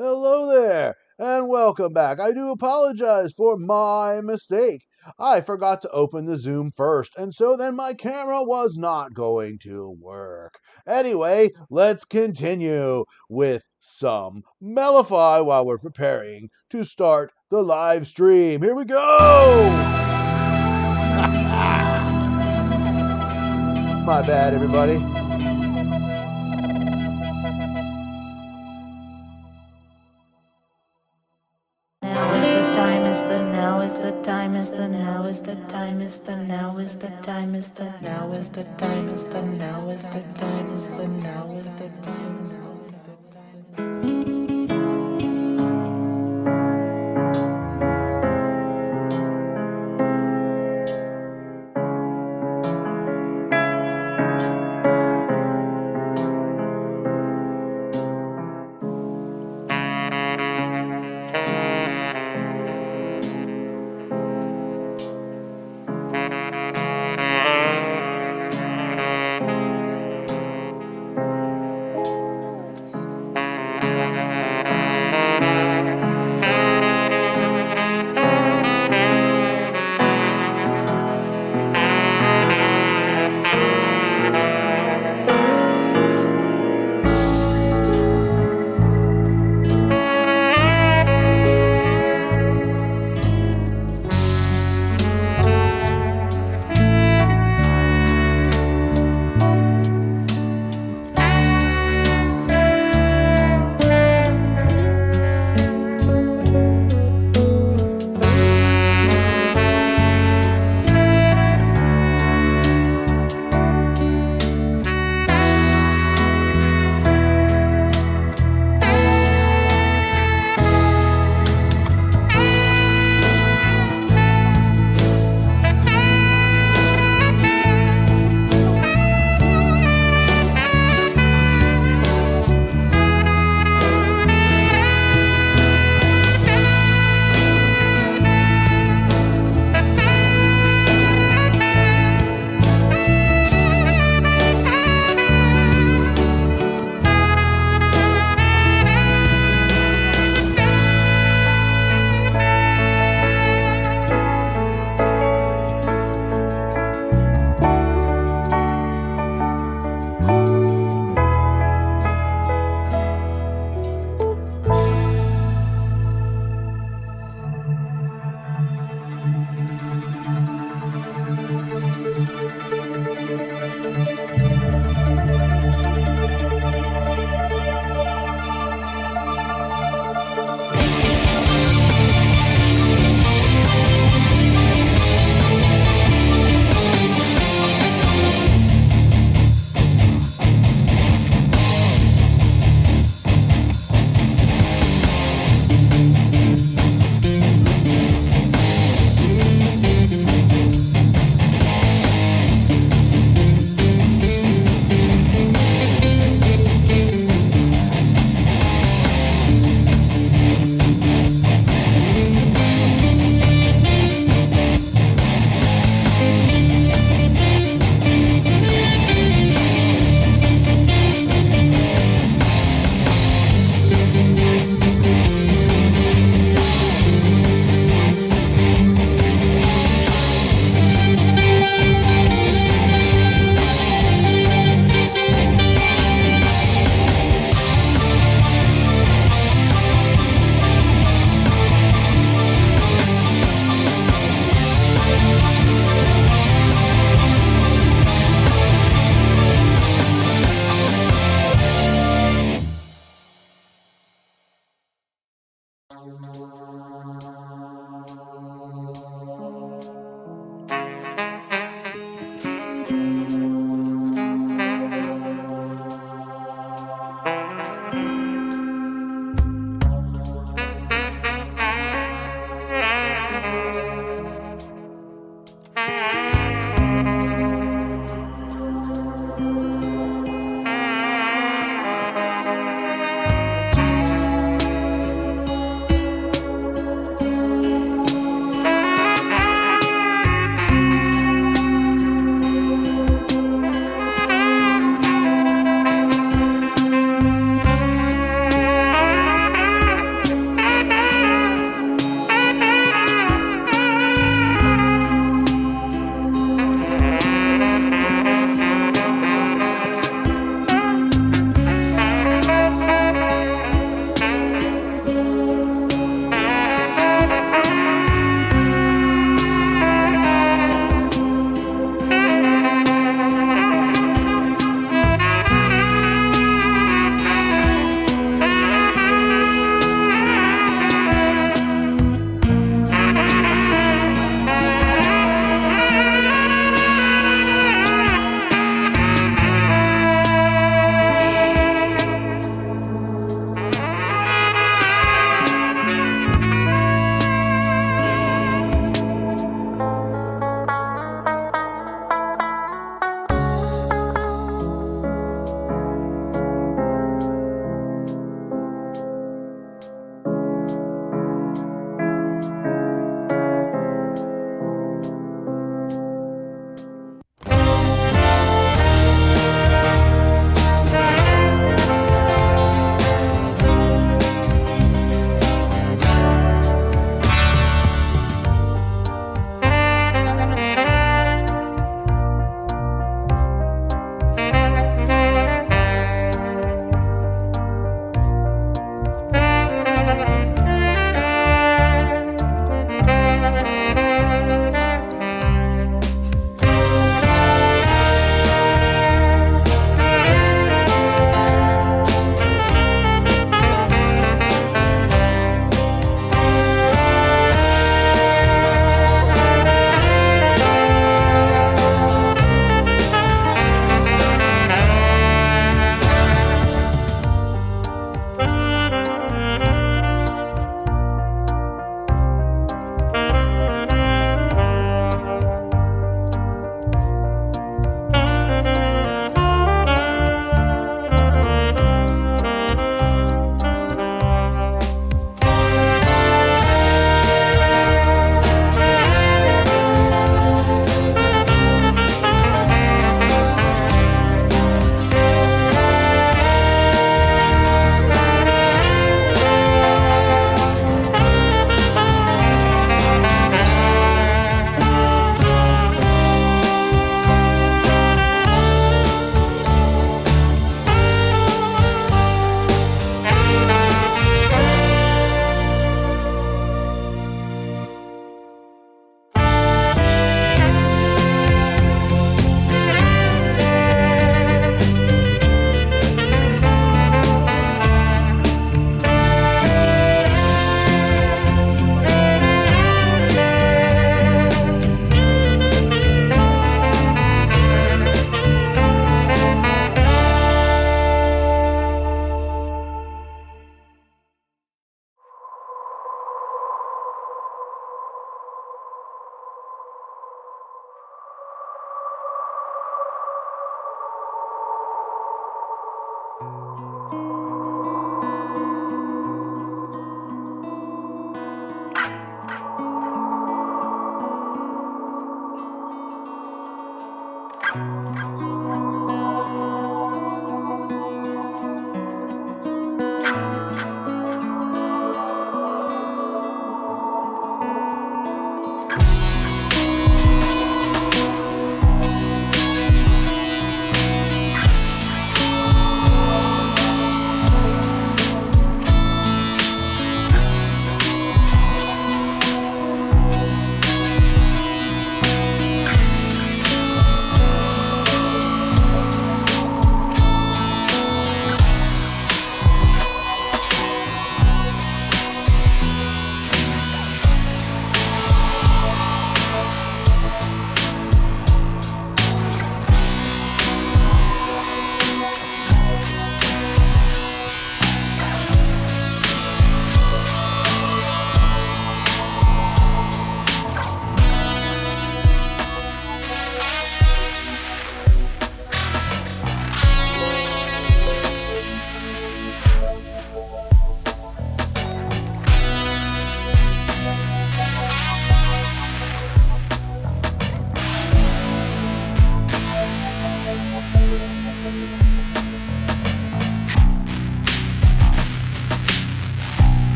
Hello there, and welcome back. I do apologize for my mistake. I forgot to open the Zoom first, and so then my camera was not going to work. Anyway, let's continue with some Mellify while we're preparing to start the live stream. Here we go! My bad, everybody.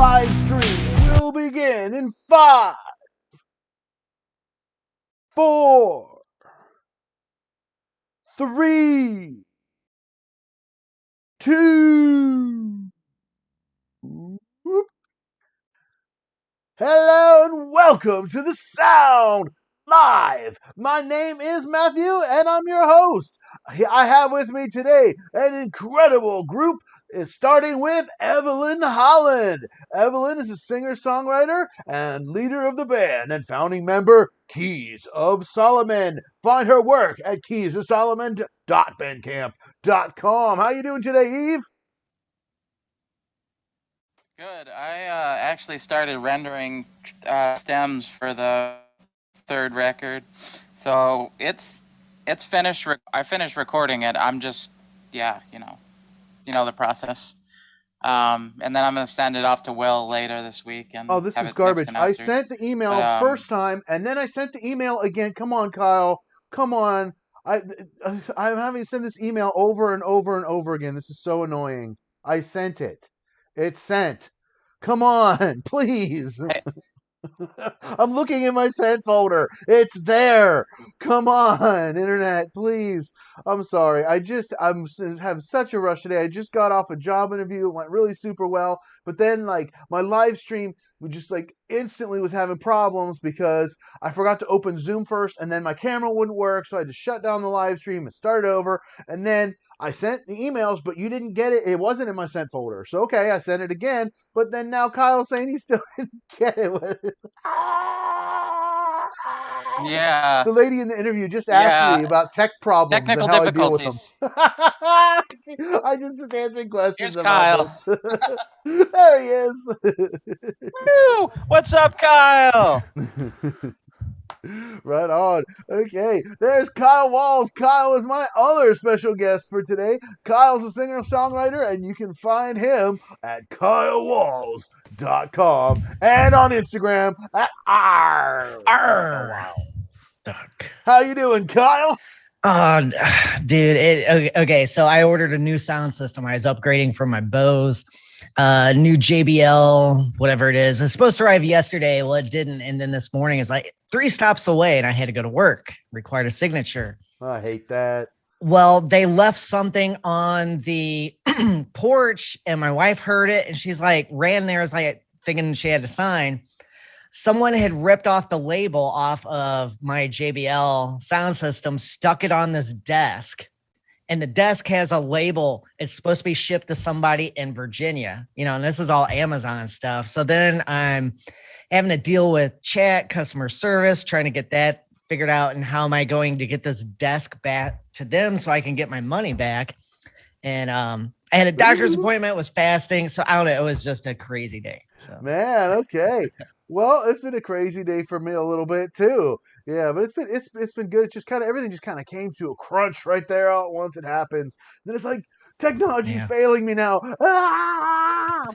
live stream will begin in 5, 4, 3, 2. Hello and welcome to the Sound Live. My name is Matthew and I'm your host. I have with me today an incredible group. It's starting with Evelyn Holland. Evelyn is a singer-songwriter and leader of the band and founding member Keys of Solomon. Find her work at keysofsolomon.bandcamp.com. How you doing today, Eve? Good. I actually started rendering stems for the third record, so it's finished. I finished recording it. I'm just the process. And then I'm gonna send it off to Will later this week Oh, and this have is it mixed garbage. and I mastered. sent the But email first time, and then I sent the email again. Come on, Kyle. Come on. I I'm having to send this email over and over and over again. This is so annoying. I sent it. It's sent. Come on, please. hey, I'm looking in my sent folder. It's there. Come on, internet, please. I'm sorry. I'm have such a rush today. I just got off a job interview. It went really super well, but then like my live stream we just like instantly was having problems because I forgot to open Zoom first, and then my camera wouldn't work, so I had to shut down the live stream and start over. And then I sent the emails, but you didn't get it. It wasn't in my sent folder. So okay, I sent it again. But then now Kyle's saying he still didn't get it. yeah, The lady in the interview just asked me yeah. about tech problems and Technical how I deal with them. difficulties. I just answering questions Here's about Kyle. this. There he is. Woo! What's up, Kyle? Right on. Okay, there's Kyle Walz. Kyle is my other special guest for today. Kyle's a singer songwriter, and you can find him at kylewalz.com and on Instagram at Kyle Arr, Walz. stuck. How you doing, Kyle? Oh, dude. Okay, so I ordered a new sound system. I was upgrading from my Bose, new JBL, whatever it is. It's supposed to arrive yesterday. Well, it didn't. And then this morning it's like 3 stops away and I had to go to work, required a signature. I hate that. Well, they left something on the porch and my wife heard it and she's like, ran there, was like thinking she had to sign. Someone had ripped off the label off of my JBL sound system, stuck it on this desk, and the desk has a label. It's supposed to be shipped to somebody in Virginia, and this is all Amazon stuff. So then I'm having to deal with chat, customer service, trying to get that figured out. And how am I going to get this desk back to them so I can get my money back? And I had a doctor's appointment, was fasting. So I don't know. It was just a crazy day. So Man, okay. Well, it's been a crazy day for me a little bit too. Yeah, but it's been good. It's just kind of everything just kind of came to a crunch right there all at once. It happens. Then it's like technology's yeah. failing me now. Ah!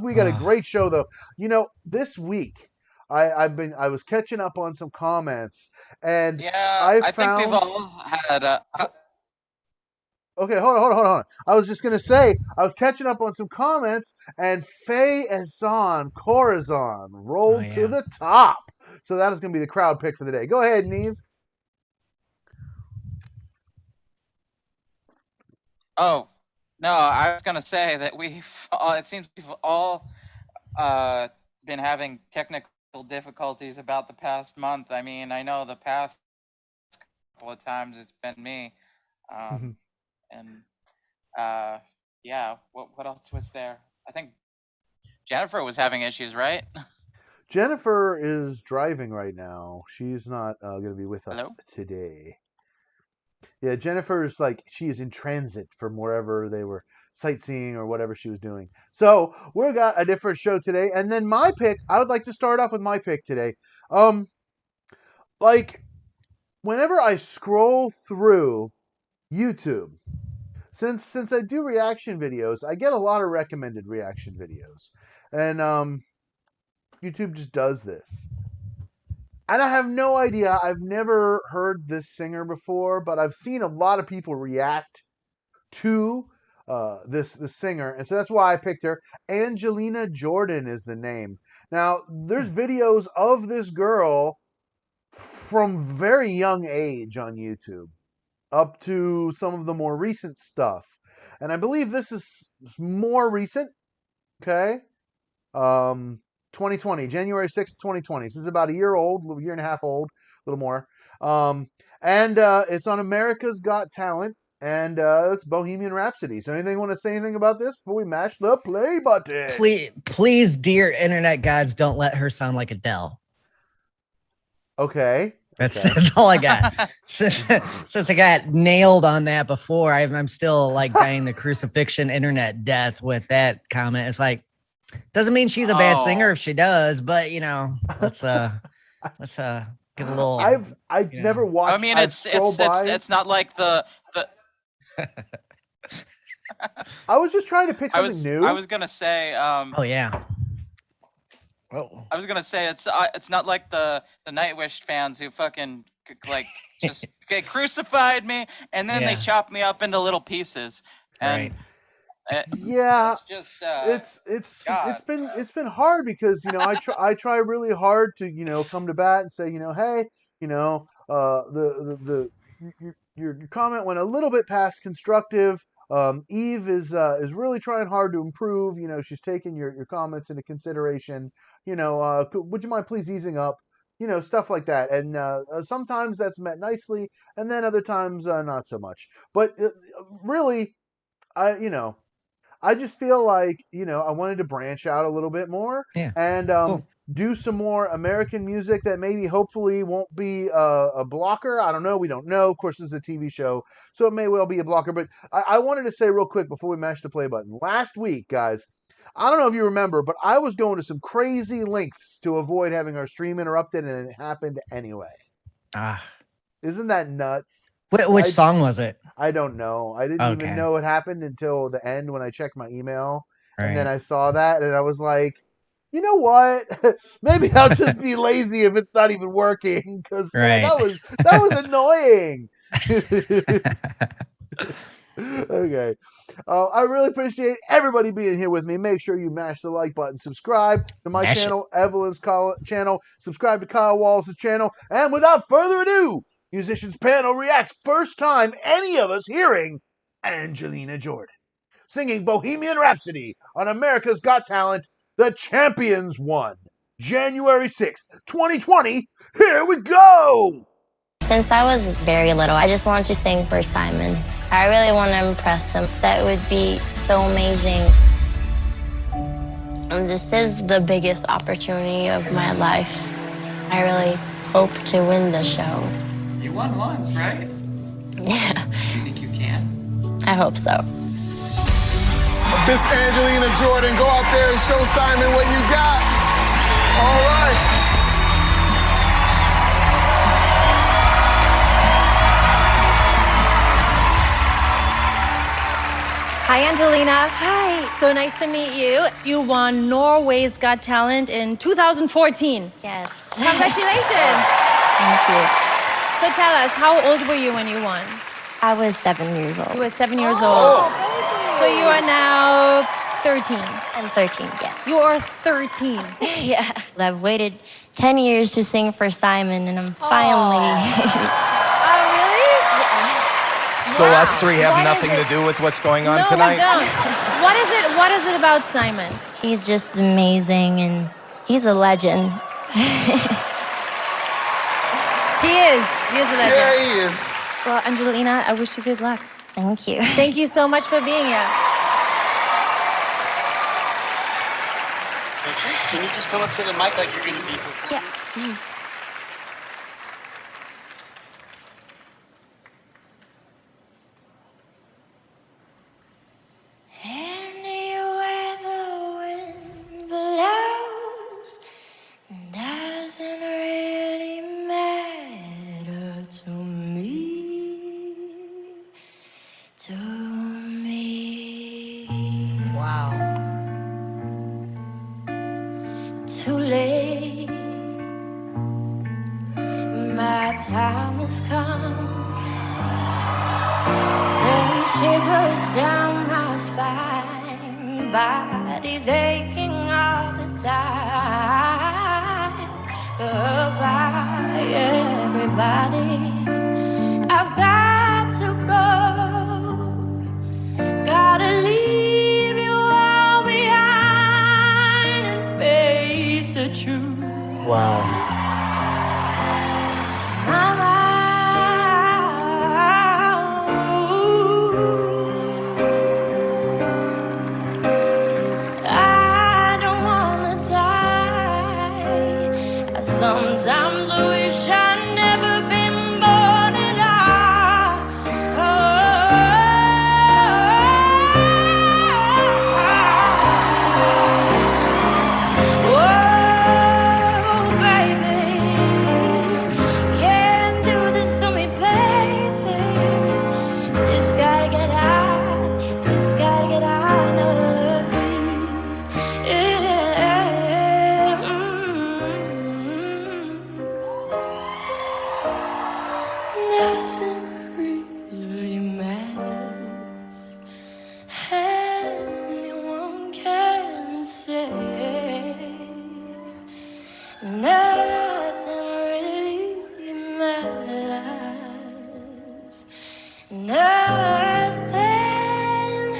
We got a great show though. This week I was catching up on some comments and Yeah, I I think we've found all had. Okay, hold on. I was just gonna say I was catching up on some comments, and Fay Ehsan, Corazon Oh, rolled to yeah. the top. So that is gonna be the crowd pick for the day. Go ahead, Neve. Oh, no, I was gonna say that it seems we've all uh, been having technical difficulties about the past month. I mean, I know the past couple of times it's been me, um, and uh, yeah. What else was there? I think Jennifer was having issues, right? Jennifer is driving right now. She's not gonna be with us Hello. today. Yeah, Jennifer's like she is in transit from wherever they were sightseeing or whatever she was doing. So we got a different show today, and then my pick. I would like to start off with my pick today. Um, like whenever I scroll through YouTube, since I do reaction videos, I get a lot of recommended reaction videos, and YouTube just does this. And I have no idea. I've never heard this singer before, but I've seen a lot of people react to this singer, and so that's why I picked her. Angelina Jordan is the name. Now, there's videos of this girl from very young age on YouTube up to some of the more recent stuff, and I believe this is more recent. Okay, 2020, January 6th, 2020. This is about a year old, a year and a half old, a little more. And it's on America's Got Talent, and it's Bohemian Rhapsody. So anything want to say anything about this before we mash the play button? Please, dear internet gods, don't let her sound like Adele. Okay. That's all I got. Since I got nailed on that before, I'm still like dying the crucifixion internet death with that comment. It's like, doesn't mean she's a bad singer if she does, but you know, let's give a little. I've never watched. I mean, it's not like the. I was just trying to pick something new. I was gonna say. Oh yeah. Oh. I was gonna say it's not like the Nightwish fans who fucking like just crucified me and then they chopped me up into little pieces. And yeah, it's just it's been hard because I try really hard to come to bat and say hey your comment went a little bit past constructive. Eve is really trying hard to improve. She's taking your comments into consideration. Would you mind please easing up? Stuff like that. And sometimes that's met nicely, and then other times not so much. But really, I just feel like, I wanted to branch out a little bit more and do some more American music that maybe hopefully won't be a blocker. I don't know. We don't know. Of course, this is a TV show, so it may well be a blocker. But I wanted to say real quick before we mash the play button. Last week, guys, I don't know if you remember, but I was going to some crazy lengths to avoid having our stream interrupted, and it happened anyway. Isn't that nuts? Which song was it? I don't know. I didn't even know it happened until the end when I checked my email. Right. And then I saw that and I was like, you know what? Maybe I'll just be lazy if it's not even working. Because that was annoying. Okay. I really appreciate everybody being here with me. Make sure you mash the like button. Subscribe to my channel, Evelyn's channel. Subscribe to Kyle Walz's channel. And without further ado, Musicians Panel reacts first time any of us hearing Angelina Jordan singing Bohemian Rhapsody on America's Got Talent. The Champions won January 6th, 2020. Here we go! Since I was very little, I just wanted to sing for Simon. I really want to impress him. That would be so amazing. And this is the biggest opportunity of my life. I really hope to win the show. You won once, right? Yeah. You think you can? I hope so. Miss Angelina Jordan, go out there and show Simon what you got. All right. Hi, Angelina. Hi. So nice to meet you. You won Norway's Got Talent in 2014. Yes. Congratulations. Thank you. So tell us, how old were you when you won? I was 7 years old. You were 7 years old. So you are now 13. I'm 13, yes. You are 13. Yeah. I've waited 10 years to sing for Simon, and I'm finally... Oh, really? Yeah. So us three have nothing to do with what's going on tonight? No, we don't. What is it about Simon? He's just amazing, and he's a legend. He is. He is a legend. Yeah, he is. Well, Angelina, I wish you good luck. Thank you. Thank you so much for being here. Okay. Can you just come up to the mic like you're going to be? Yeah. Anywhere the wind blows doesn't really matter to me. To me. Wow. Too late. My time has come. So shivers down my spine, body's aching all the time. Goodbye, everybody. I've got to go. Gotta leave you all behind and face the truth. Wow. I don't wanna die. Sometimes I wish I'd never been born at all. Oh, baby, can't do this to me, baby. Just gotta get out, just gotta get out of here. Yeah. Nothing really matters. Anyone can say nothing really matters. Nothing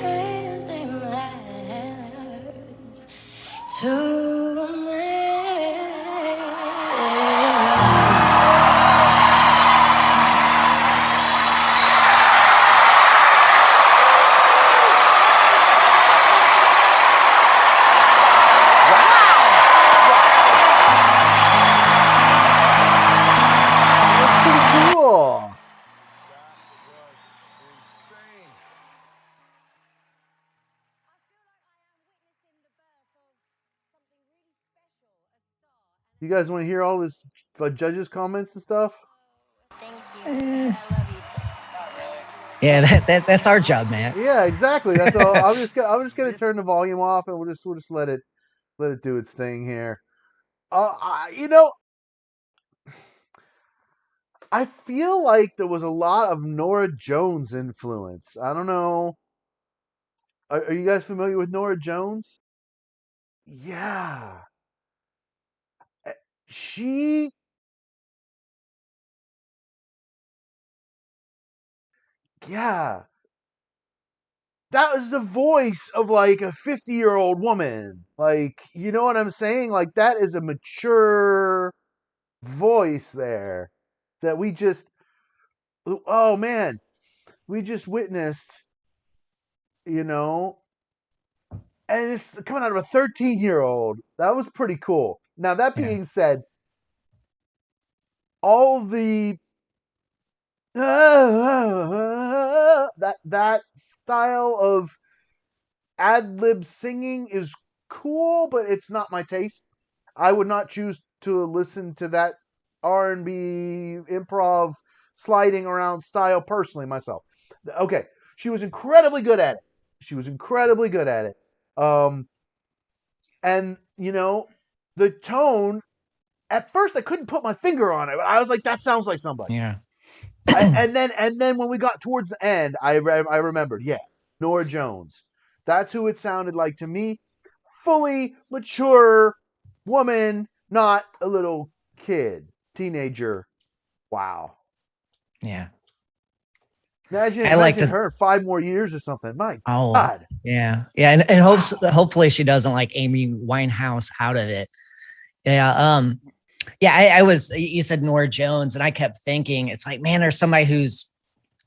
really matters to me. Cool. You guys want to hear all this judges' comments and stuff? Thank you. I love you too. Yeah, that's our job, man. Yeah, exactly. That's all. I'm just gonna turn the volume off, and we'll just let it do its thing here. I feel like there was a lot of Norah Jones influence. I don't know. Are you guys familiar with Norah Jones? Yeah. She Yeah. That was the voice of like a 50-year-old woman. Like, you know what I'm saying? Like that is a mature voice there that we just witnessed, you know, and it's coming out of a 13-year-old. That was pretty cool. Now, that being said, all the that style of ad-lib singing is cool, but it's not my taste. I would not choose to listen to that R&B improv sliding around style personally myself. Okay, she was incredibly good at it. And you know, the tone, at first I couldn't put my finger on it, but I was like, that sounds like somebody. Yeah. and then when we got towards the end, I remembered, yeah, Norah Jones. That's who it sounded like to me. Fully mature woman, not a little kid, teenager. Wow. Yeah. Imagine her 5 more years or something. My God. Yeah. Yeah. And hopefully she doesn't like Amy Winehouse out of it. Yeah. You said Norah Jones, and I kept thinking, it's like, man, there's somebody who's,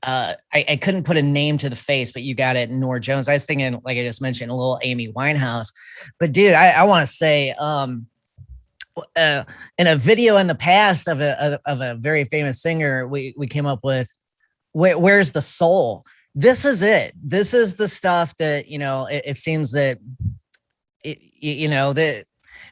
I couldn't put a name to the face, but you got it, Norah Jones. I was thinking, like I just mentioned, a little Amy Winehouse. But dude, I want to say, in a video in the past of a very famous singer, we came up with, Where's the Soul? This is it. This is the stuff that, you know, it seems that, that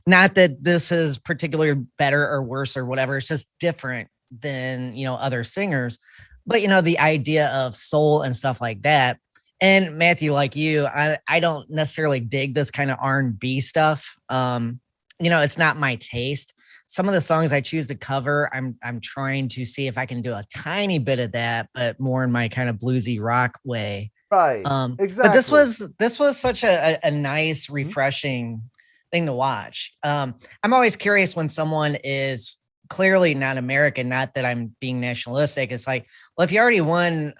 not that this is particularly better or worse or whatever. It's just different than, other singers. But, the idea of soul and stuff like that. And Matthew, like you, I don't necessarily dig this kind of R&B stuff. It's not my taste. Some of the songs I choose to cover, I'm trying to see if I can do a tiny bit of that, but more in my kind of bluesy rock way. Right. But this Exactly. was such a nice, refreshing thing to watch. I'm always curious when someone is clearly not American. Not that I'm being nationalistic. It's like, well, if you already won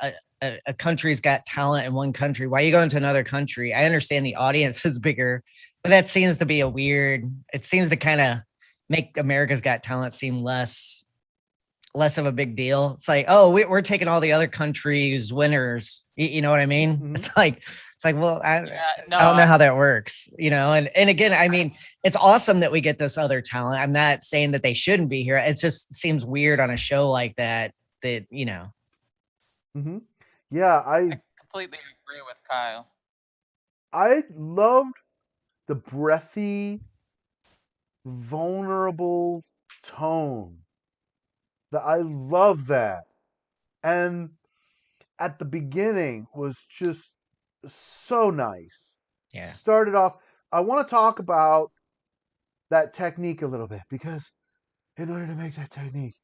a country's got talent in one country, why are you going to another country? I understand the audience is bigger, but that seems to be a weird. It seems to kind of make America's Got Talent seem less of a big deal. It's like, oh, we're taking all the other countries' winners. You know what I mean? Mhm. It's like, well, Yeah, no, I don't know how that works, you know. And again, I mean, it's awesome that we get this other talent. I'm not saying that they shouldn't be here. It just seems weird on a show like that. That you know, Mhm. Yeah, I completely agree with Kyle. I loved the breathy, vulnerable tone. I love that. And at the beginning was just so nice. yeah, Started off, I want to talk about that technique a little bit because in order to make that technique,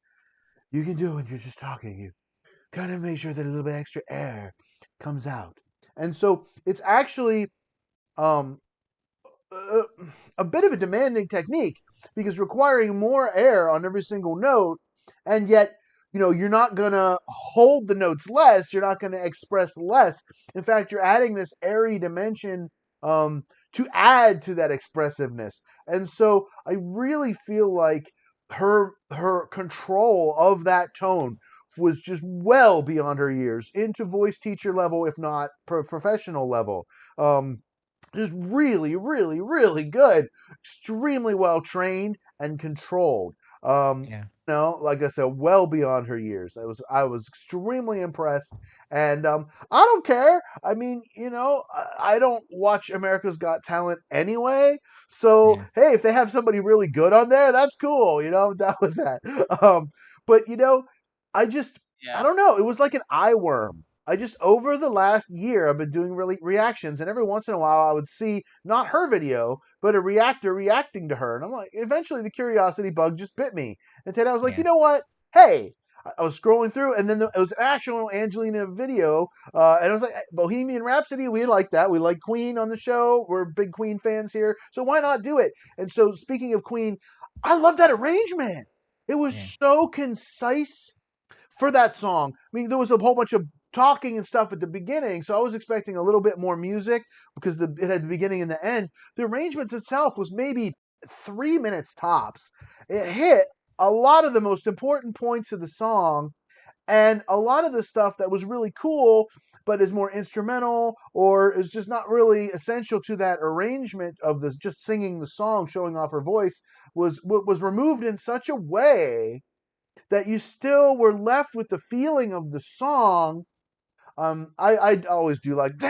you can do it when you're just talking. You kind of make sure that a little bit extra air comes out. And so it's actually um, a, a bit of a demanding technique because requiring more air on every single note, and yet you're not going to hold the notes less, you're not going to express less. In fact, you're adding this airy dimension to add to that expressiveness. And so I really feel like her control of that tone was just well beyond her years, into voice teacher level, if not professional level. Just really, really, really good. Extremely well trained and controlled. yeah, Like I said, well beyond her years. I was extremely impressed, and I don't care. I mean, I don't watch America's Got Talent anyway. So yeah, hey, if they have somebody really good on there, that's cool. I'm down with that. But I just I Yeah. don't know. It was like an eye worm. I just over the last year I've been doing really reactions, and every once in a while I would see not her video, but a reactor reacting to her, and I'm like, eventually the curiosity bug just bit me, and then I was like, yeah, you know what? Hey, I was scrolling through, and then it was an actual Angelina video, and I was like, Bohemian Rhapsody, we like that. We like Queen on the show. We're big Queen fans here, so why not do it? And so, speaking of Queen, I love that arrangement. It was yeah, so concise for that song. I mean, there was a whole bunch of talking and stuff at the beginning, so I was expecting a little bit more music because it had the beginning and the end. The arrangements itself was maybe 3 minutes tops. It hit a lot of the most important points of the song, and a lot of the stuff that was really cool but is more instrumental or is just not really essential to that arrangement of this just singing the song, showing off her voice, was removed in such a way that you still were left with the feeling of the song. I always do like, but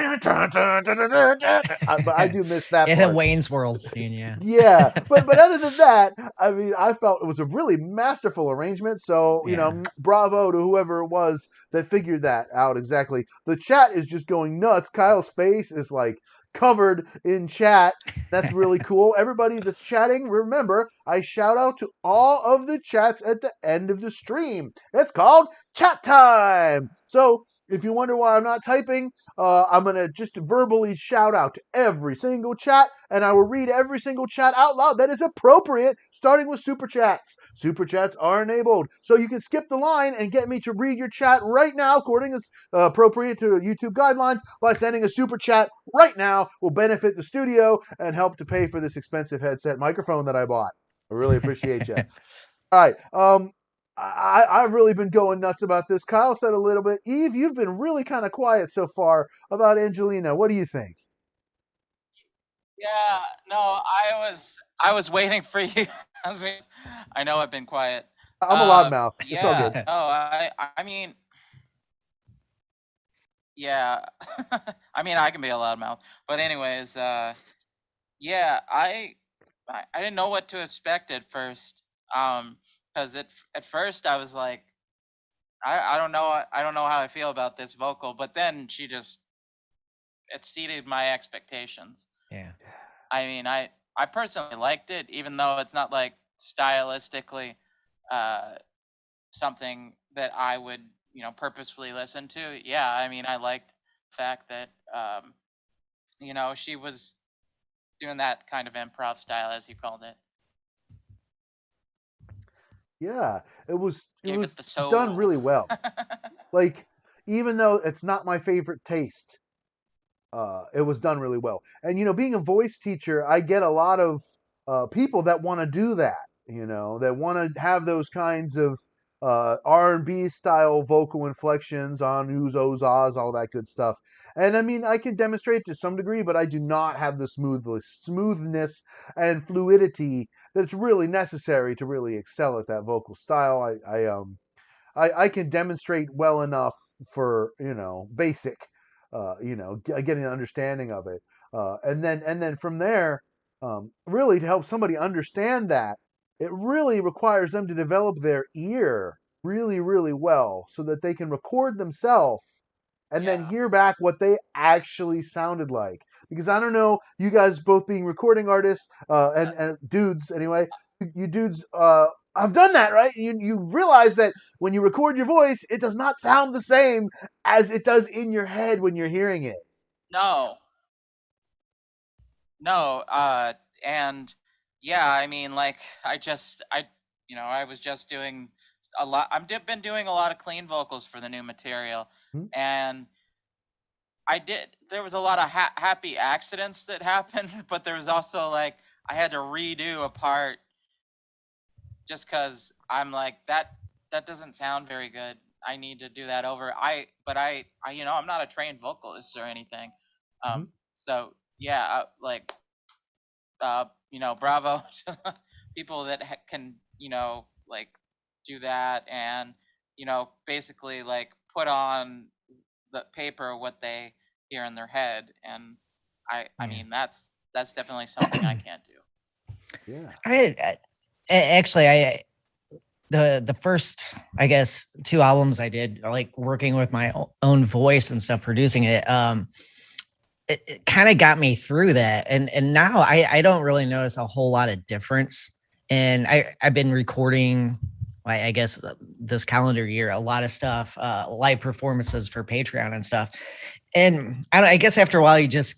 I do miss that yeah. The part. Wayne's World scene, yeah, Yeah, but other than that, I mean, I felt it was a really masterful arrangement. So yeah. bravo to whoever it was that figured that out exactly. The chat is just going nuts. Kyle's face is like covered in chat. That's really cool. Everybody that's chatting, remember, I shout out to all of the chats at the end of the stream. It's called chat time. So if you wonder why I'm not typing, I'm going to just verbally shout out to every single chat, and I will read every single chat out loud that is appropriate, starting with super chats. Super chats are enabled, so you can skip the line and get me to read your chat right now, according as appropriate to YouTube guidelines, by sending a super chat right now. Will benefit the studio and help to pay for this expensive headset microphone that I bought. I really appreciate you. All right. I've really been going nuts about this. Kyle said a little bit. Eve, you've been really kind of quiet so far about Angelina. What do you think? Yeah, no, I was waiting for you. I know I've been quiet. I'm a loudmouth. It's all Yeah, good. no, I mean, yeah. I mean, I can be a loudmouth. But anyways, yeah, I didn't know what to expect at first. Because at first I was like, I don't know, I don't know how I feel about this vocal, but then she just exceeded my expectations. Yeah. I mean, I personally liked it, even though it's not like stylistically something that I would purposefully listen to. Yeah, I mean, I liked fact that she was doing that kind of improv style, as you called it. Yeah, it was Gave it the soul. done really well. Like, even though it's not my favorite taste, it was done really well. And being a voice teacher, I get a lot of people that want to do that. That want to have those kinds of R&B style vocal inflections on oohs, ohs, ahs, all that good stuff. And I mean, I can demonstrate to some degree, but I do not have the smoothness and fluidity that's really necessary to really excel at that vocal style. I can demonstrate well enough for basic, getting an understanding of it, and then from there, really to help somebody understand that, it really requires them to develop their ear really, really well so that they can record themselves and then hear back what they actually sounded like. Because I don't know, you guys both being recording artists, and dudes anyway, you dudes have done that, right? You realize that when you record your voice, it does not sound the same as it does in your head when you're hearing it. No. And yeah, I mean, like, I was just doing a lot. I've been doing a lot of clean vocals for the new material, and there was a lot of happy accidents that happened, but there was also, like, I had to redo a part just because I'm like, that doesn't sound very good. I need to do that over. I'm not a trained vocalist or anything. So yeah, bravo to people that can, like, do that and, basically, like, put on the paper what they hear in their head. And I mean, that's definitely something I can't do. Yeah. The first, I guess, 2 albums I did, like, working with my own voice and stuff, producing it, it kind of got me through that. And now I don't really notice a whole lot of difference. And I've been recording, I guess, this calendar year, a lot of stuff, live performances for Patreon and stuff. And I guess after a while, you just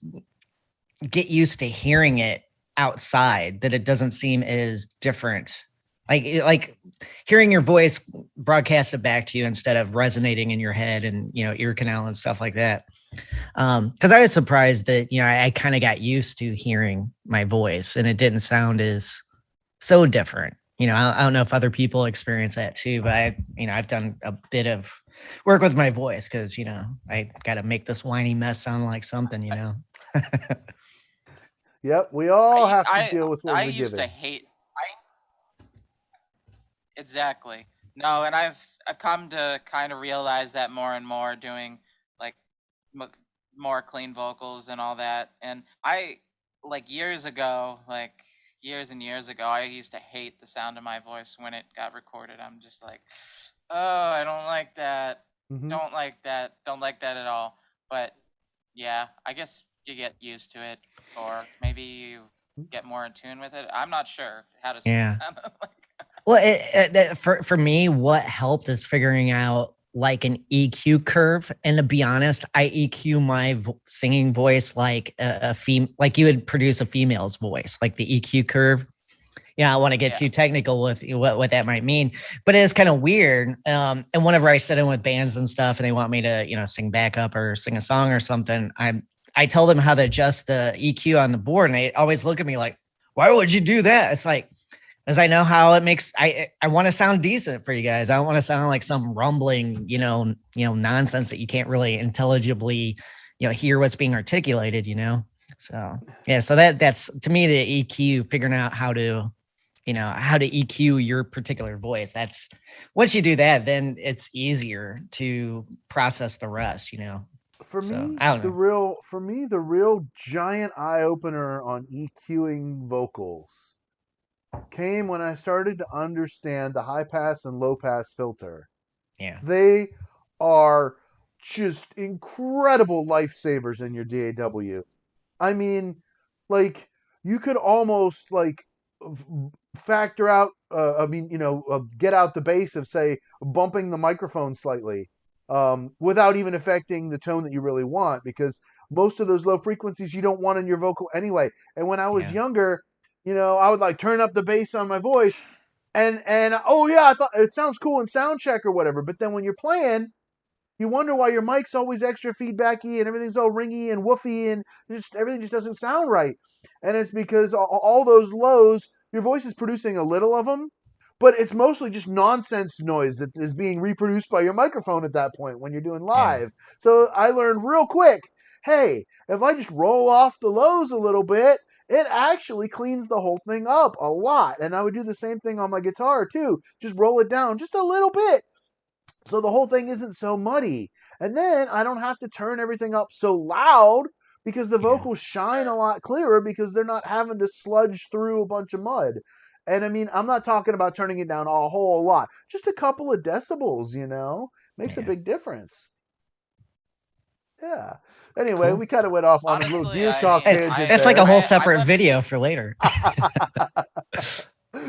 get used to hearing it outside, that it doesn't seem as different. Like hearing your voice broadcasted back to you instead of resonating in your head and, ear canal and stuff like that. Because I was surprised that, I kind of got used to hearing my voice and it didn't sound as so different. I don't know if other people experience that too, but I've done a bit of work with my voice because, I got to make this whiny mess sound like something, Yep, we all have to deal with what I we're used given. to hate. Exactly. No, and I've come to kind of realize that more and more, doing, like, more clean vocals and all that. And years and years ago, I used to hate the sound of my voice when it got recorded. I'm just like, oh, I don't like that. Don't like that. Don't like that at all. But yeah, I guess you get used to it, or maybe you get more in tune with it. I'm not sure how to Yeah. sound like. Well, for me, what helped is figuring out, like, an EQ curve. And to be honest, I EQ my singing voice like like you would produce a female's voice, like the EQ curve. Yeah, I want to get too technical with what that might mean, but it's kind of weird. And whenever I sit in with bands and stuff, and they want me to, sing backup or sing a song or something, I tell them how to adjust the EQ on the board, and they always look at me like, "Why would you do that?" It's like, as I know how it makes. I want to sound decent for you guys. I don't want to sound like some rumbling, nonsense that you can't really intelligibly, hear what's being articulated. So yeah, so that's, to me, the EQ, figuring out how to EQ your particular voice. That's, once you do that, then it's easier to process the rest. For So, me, I don't know. the real giant eye opener on EQing vocals came when I started to understand the high pass and low pass filter. Yeah. They are just incredible lifesavers in your DAW. I mean, like, you could almost, like, factor out, get out the bass of, say, bumping the microphone slightly. without even affecting the tone that you really want, because most of those low frequencies you don't want in your vocal anyway. And when I was younger, I would like turn up the bass on my voice, and oh yeah, I thought it sounds cool in sound check or whatever. But then when you're playing, you wonder why your mic's always extra feedbacky and everything's all ringy and woofy and just everything just doesn't sound right. And it's because all those lows, your voice is producing a little of them, but it's mostly just nonsense noise that is being reproduced by your microphone at that point when you're doing live. So I learned real quick, hey, if I just roll off the lows a little bit, it actually cleans the whole thing up a lot. And I would do the same thing on my guitar too. Just roll it down just a little bit, so the whole thing isn't so muddy. And then I don't have to turn everything up so loud because the vocals shine a lot clearer because they're not having to sludge through a bunch of mud. And I mean, I'm not talking about turning it down a whole lot. Just a couple of decibels, makes a big difference. Yeah. Anyway, we kind of went off on a little Honestly, gear talk tangent. That's like a whole separate video for later.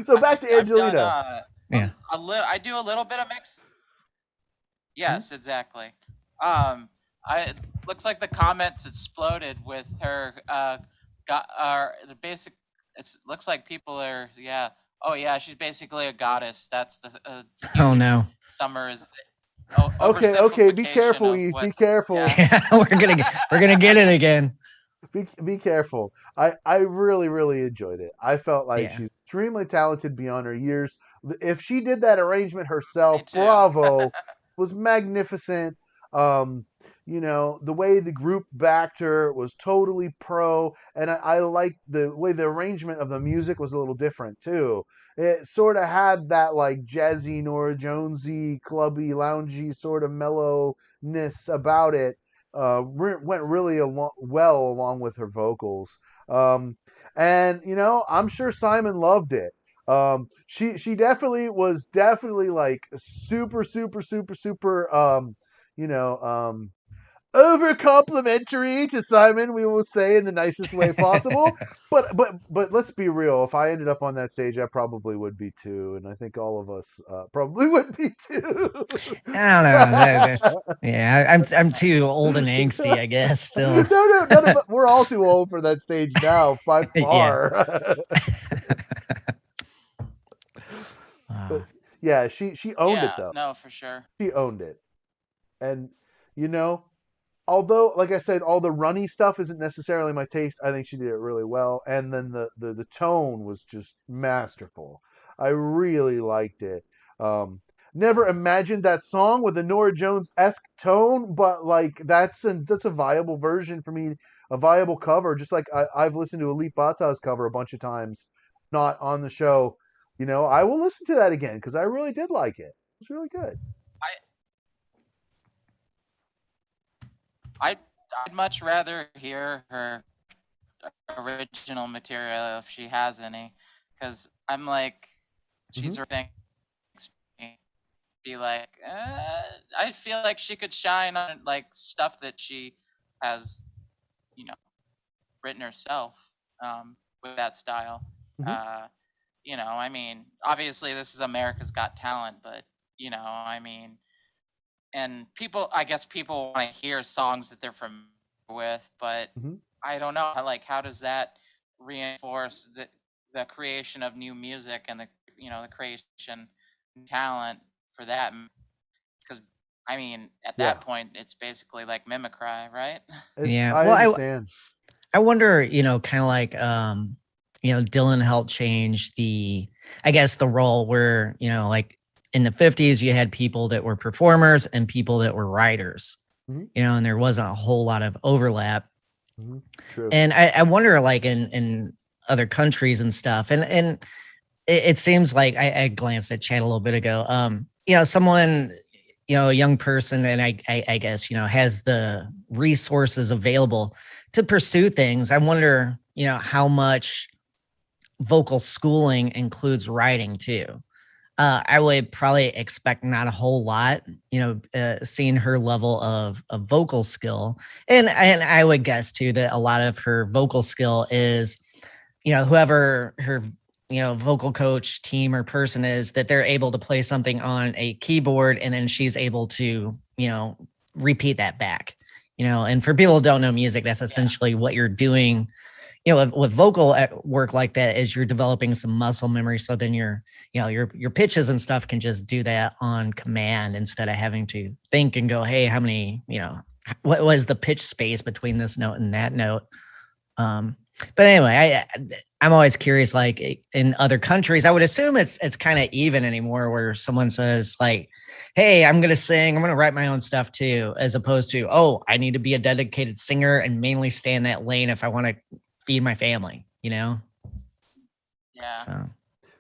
So back to Angelina. I do a little bit of mix. Yes, exactly. It looks like the comments exploded with her. The basic. It looks like people are. Yeah. Oh yeah, she's basically a goddess. That's the. Oh no. Summer is. Okay. Be careful, Eve. Be careful. Yeah, we're gonna get it again. Be careful. I really, really enjoyed it. I felt like she's extremely talented beyond her years. If she did that arrangement herself, bravo, was magnificent. The way the group backed her was totally pro, and I liked the way the arrangement of the music was a little different too. It sort of had that like jazzy, Norah Jonesy, clubby, loungy sort of mellowness about it. Went really well along with her vocals. And I'm sure Simon loved it. She definitely was like super over complimentary to Simon, we will say in the nicest way possible. but let's be real. If I ended up on that stage, I probably would be too, and I think all of us probably would be too. I don't know. I'm too old and angsty, I guess. Still, no, none of us, we're all too old for that stage now, by far. But yeah, she owned it though. No, for sure. She owned it, and although, like I said, all the runny stuff isn't necessarily my taste, I think she did it really well. And then the tone was just masterful. I really liked it. Never imagined that song with a Norah Jones-esque tone, but like that's a viable version for me, a viable cover. Just like I've listened to Elite Bata's cover a bunch of times, not on the show. I will listen to that again because I really did like it. It was really good. I'd much rather hear her original material if she has any, because I'm like, she's her thing. Be like, I feel like she could shine on like stuff that she has, written herself with that style. I mean, obviously this is America's Got Talent, but I mean. And I guess people want to hear songs that they're familiar with, but I don't know. How does that reinforce the creation of new music and the creation of talent for that? Because I mean, at that point, it's basically like mimicry, right? I understand. I wonder, kind of like, Dylan helped change the role where, like, in the 50s, you had people that were performers and people that were writers, and there wasn't a whole lot of overlap. True. And I wonder, like in other countries and stuff, and it seems like I glanced at chat a little bit ago. Someone, a young person, and I guess, has the resources available to pursue things. I wonder, how much vocal schooling includes writing too. I would probably expect not a whole lot, seeing her level of vocal skill. And I would guess too that a lot of her vocal skill is, whoever her, vocal coach team or person is, that they're able to play something on a keyboard and then she's able to, repeat that back. And for people who don't know music, that's essentially what you're doing. With vocal work like that is you're developing some muscle memory. So then your pitches and stuff can just do that on command instead of having to think and go, hey, how many, what was the pitch space between this note and that note? But anyway, I'm always curious, like in other countries, I would assume it's kind of even anymore where someone says like, hey, I'm going to sing, I'm going to write my own stuff too, as opposed to, oh, I need to be a dedicated singer and mainly stay in that lane if I want to feed my family, Yeah.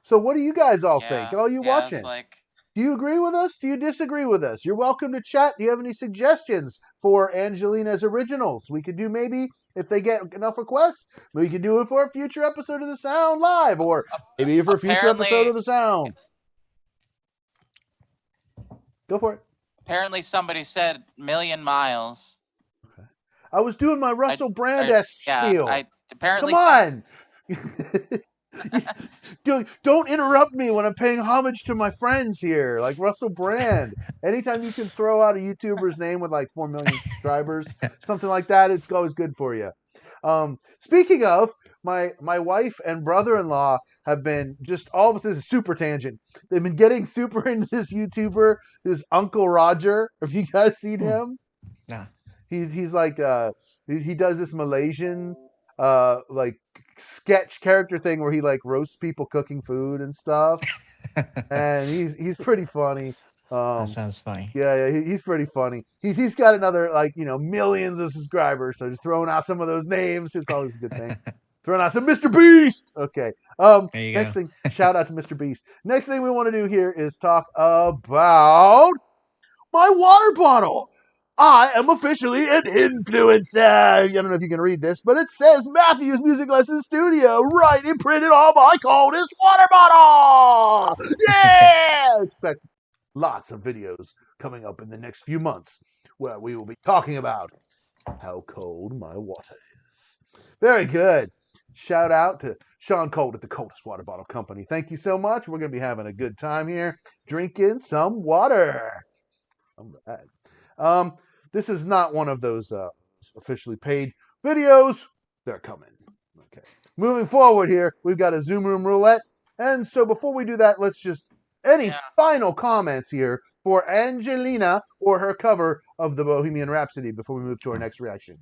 So what do you guys all think? All you Yeah, watching? it's like, Do you agree with us? Do you disagree with us? You're welcome to chat. Do you have any suggestions for Angelina's originals? We could do maybe, if they get enough requests, we could do it for a future episode of The Sound Live, or maybe for a future episode of The Sound. Go for it. apparently somebody said Million Miles. Okay. I was doing my Russell Brand-esque spiel. Apparently Come on! Dude, don't interrupt me when I'm paying homage to my friends here, like Russell Brand. Anytime you can throw out a YouTuber's name with like 4 million subscribers, something like that, it's always good for you. Speaking of, my wife and brother-in-law have been just all of a sudden, super tangent. They've been getting super into this YouTuber, this Uncle Roger. Have you guys seen him? Nah. He's like he does this Malaysian like sketch character thing where he like roasts people cooking food and stuff, and he's pretty funny. That sounds funny. Yeah, he's pretty funny. He's got another millions of subscribers. So just throwing out some of those names, it's always a good thing. Throwing out some Mr. Beast. Okay. Next thing, shout out to Mr. Beast. Next thing we want to do here is talk about my water bottle. I am officially an influencer. I don't know if you can read this, but it says Matthew's Music Lesson Studio right imprinted on my coldest water bottle. Yeah! Expect lots of videos coming up in the next few months where we will be talking about how cold my water is. Very good. Shout out to Sean Cold at the Coldest Water Bottle Company. Thank you so much. We're going to be having a good time here, drinking some water. All right. This is not one of those officially paid videos. They're coming. Okay. Moving forward here, we've got a Zoom Room Roulette. And so before we do that, let's just, final comments here for Angelina or her cover of the Bohemian Rhapsody before we move to our next reaction.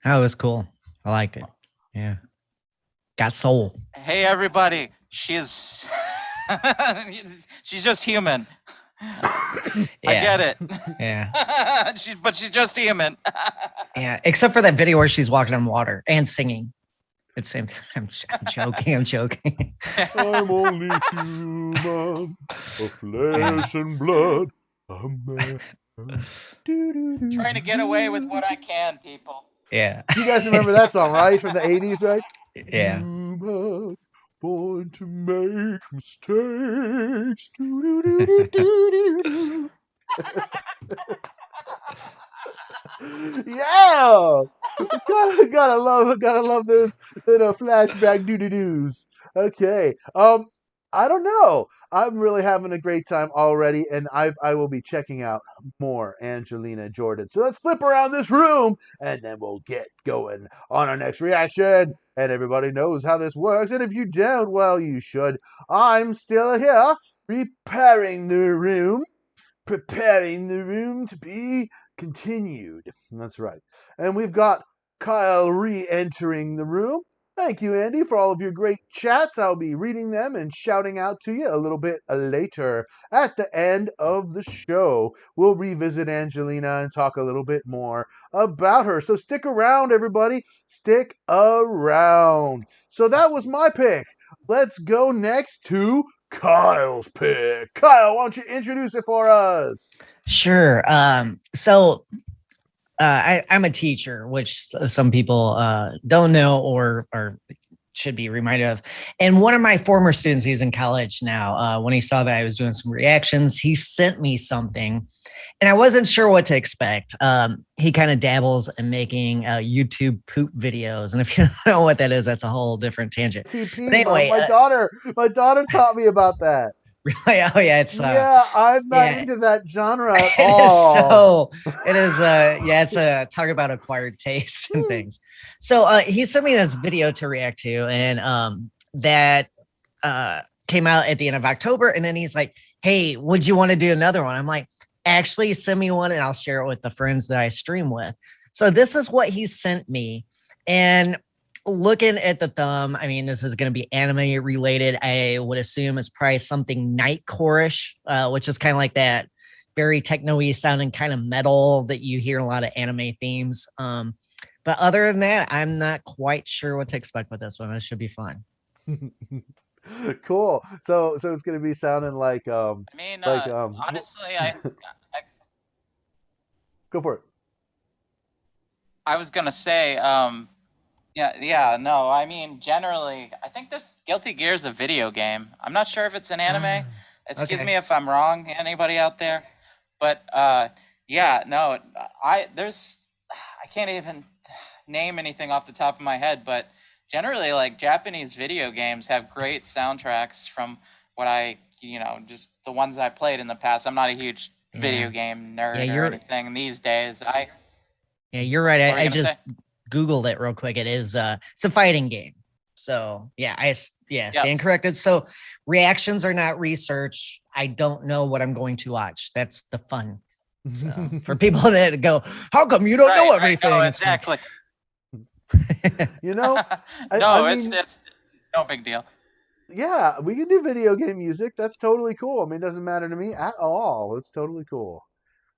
That was cool. I liked it. Yeah. Got soul. Hey, everybody. She's just human. I get it. Yeah. But she's just human. Yeah. Except for that video where she's walking on water and singing at the same time. I'm joking. I'm joking. I'm only human, of flesh and blood. Trying to get away with what I can, people. Yeah. You guys remember that song, right? From the 80s, right? Yeah. Human, born to make mistakes. Yeah, gotta love those little flashback doo-doo-doos. Okay, I don't know. I'm really having a great time already, and I will be checking out more Angelina Jordan. So let's flip around this room, and then we'll get going on our next reaction. And everybody knows how this works, and if you don't, well, you should. I'm still here, preparing the room to be continued. That's right. And we've got Kyle re-entering the room. Thank you, Andy, for all of your great chats. I'll be reading them and shouting out to you a little bit later. At the end of the show, we'll revisit Angelina and talk a little bit more about her. So stick around, everybody. Stick around. So that was my pick. Let's go next to Kyle's pick. Kyle, why don't you introduce it for us? Sure. I'm a teacher, which some people don't know or should be reminded of. And one of my former students, he's in college now. When he saw that I was doing some reactions, he sent me something, and I wasn't sure what to expect. He kind of dabbles in making YouTube poop videos, and if you don't know what that is, that's a whole different tangent. TP, but anyway, my daughter taught me about that. Really? Oh yeah, it's yeah, I'm not yeah. into that genre at It all. is so. It is. Yeah, it's a talk about acquired tastes and things. So he sent me this video to react to, and that came out at the end of October, and then he's like, "Hey, would you want to do another one?" I'm like, "Actually, send me one, and I'll share it with the friends that I stream with." So this is what he sent me, and looking at the thumb, I mean, this is going to be anime related. I would assume it's probably something nightcore-ish, which is kind of like that very techno-y sounding kind of metal that you hear in a lot of anime themes. But other than that, I'm not quite sure what to expect with this one. It should be fun. Cool. So it's gonna be sounding like honestly, I go for it. I was gonna say, no, I mean, generally, I think this Guilty Gear is a video game. I'm not sure if it's an anime. Excuse me if I'm wrong, anybody out there. But I can't even name anything off the top of my head, but generally, like, Japanese video games have great soundtracks from what just the ones I played in the past. I'm not a huge video game nerd or anything these days. Yeah, you're right. I just Googled it real quick. It is it's a fighting game. So yeah, stand corrected. So reactions are not research. I don't know what I'm going to watch. That's the fun. So, for people that go, how come you don't know everything? No, exactly. It's no big deal. Yeah, we can do video game music. That's totally cool. I mean, it doesn't matter to me at all. It's totally cool.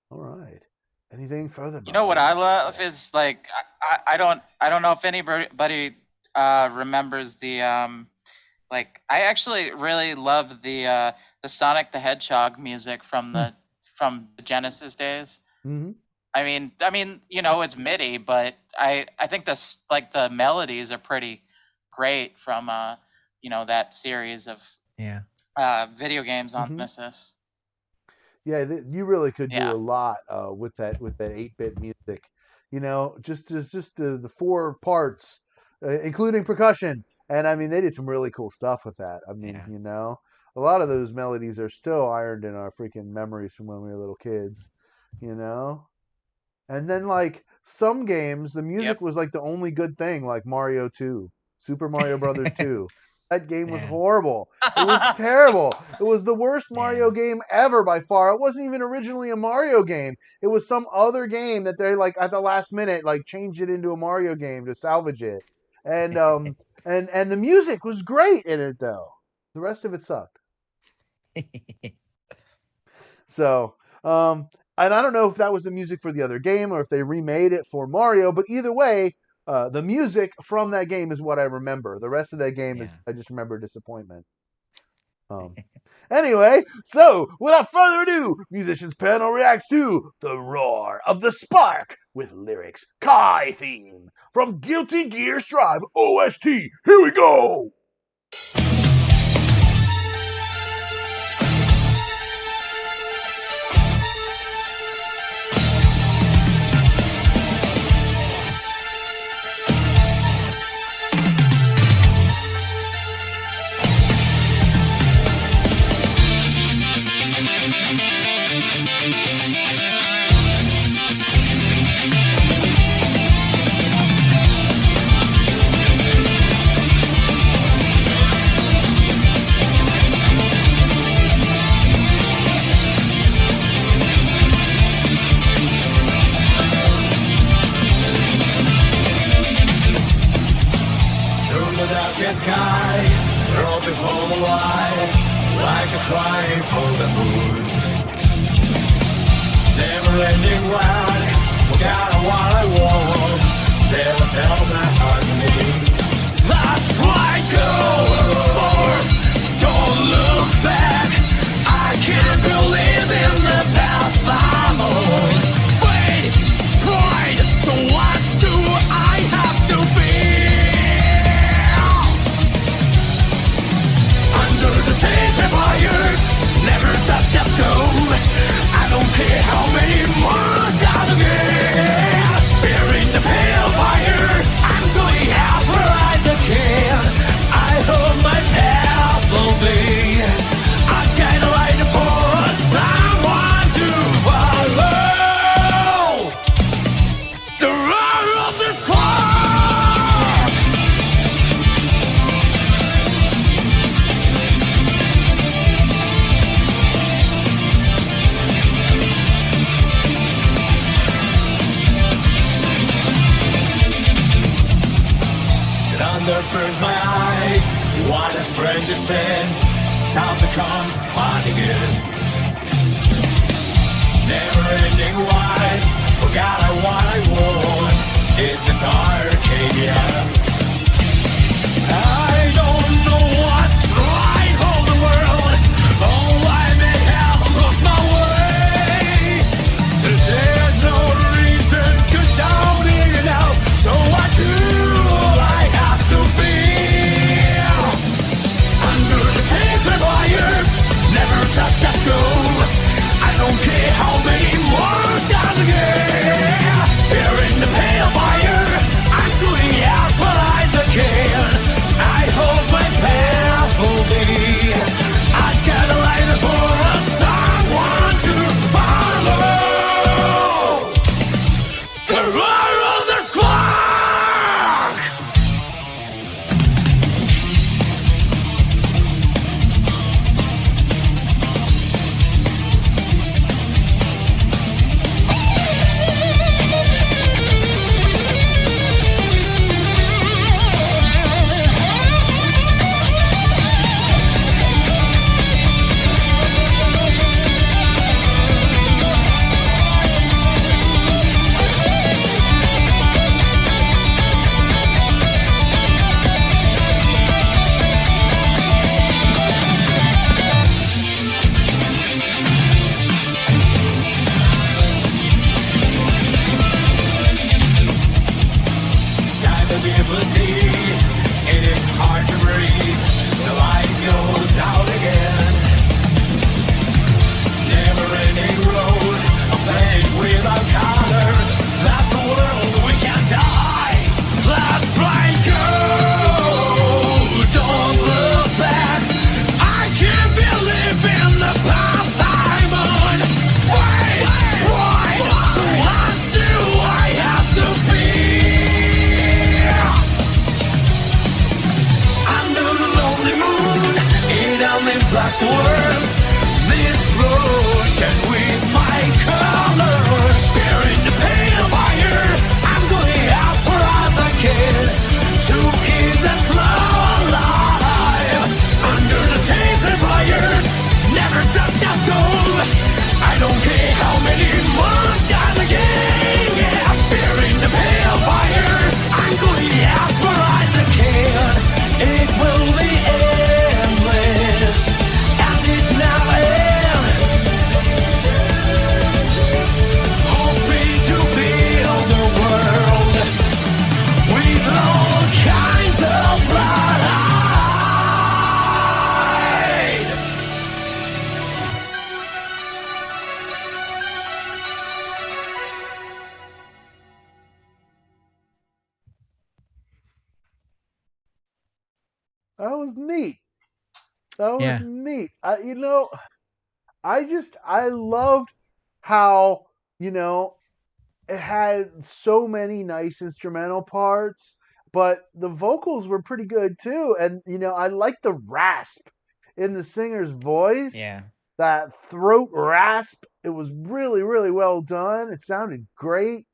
All right. Anything further? You know what I love is, like, I don't know if anybody remembers the I actually really love the Sonic the Hedgehog music from the Genesis days. Mm-hmm. I mean, it's MIDI, but I think the melodies are pretty great from that series of video games on Genesis. Yeah, you really could do a lot with that 8-bit music. Just the 4 parts, including percussion. And I mean, they did some really cool stuff with that. I mean, a lot of those melodies are still ironed in our freaking memories from when we were little kids. And then, like, some games, the music was like the only good thing, like Mario 2, Super Mario Brothers 2. That game was horrible. It was terrible. It was the worst Mario game ever by far. It wasn't even originally a Mario game. It was some other game that they, like, at the last minute, like, changed it into a Mario game to salvage it. And and the music was great in it, though. The rest of it sucked. So, and I don't know if that was the music for the other game or if they remade it for Mario, but either way, the music from that game is what I remember. The rest of that game is, I just remember disappointment. Anyway, so without further ado, Musicians Panel reacts to The Roar of the Spark with lyrics Kai theme from Guilty Gear Strive OST. Here we go! Sky, throw before the light, like a cry for the moon. Never-ending ride, forgot what I want, never felt my heart beat. That's why I go forward, don't look back. I can't believe in the path I'm on. Faith, pride, so what do I have to be? Fires, never stop, just go. I don't care how many more down again. The roar of the squad. Thunder burns my eyes. What a strange ascent. Sound becomes hot again. Never ending wise. Forgot what I want. Is this Arcadia? I don't know what's right for the world. Oh, I may have lost my way. There's no reason to down it out. So I do. Never stop, just go. I don't care how many more stars again. Here in the pale fire, I'm doing as well as I can. I hope my path will be. I got a light for a someone to follow. The roar of the squad. That was neat. That was neat. I loved how, it had so many nice instrumental parts, but the vocals were pretty good too. And, I like the rasp in the singer's voice. Yeah. That throat rasp. It was really, really well done. It sounded great.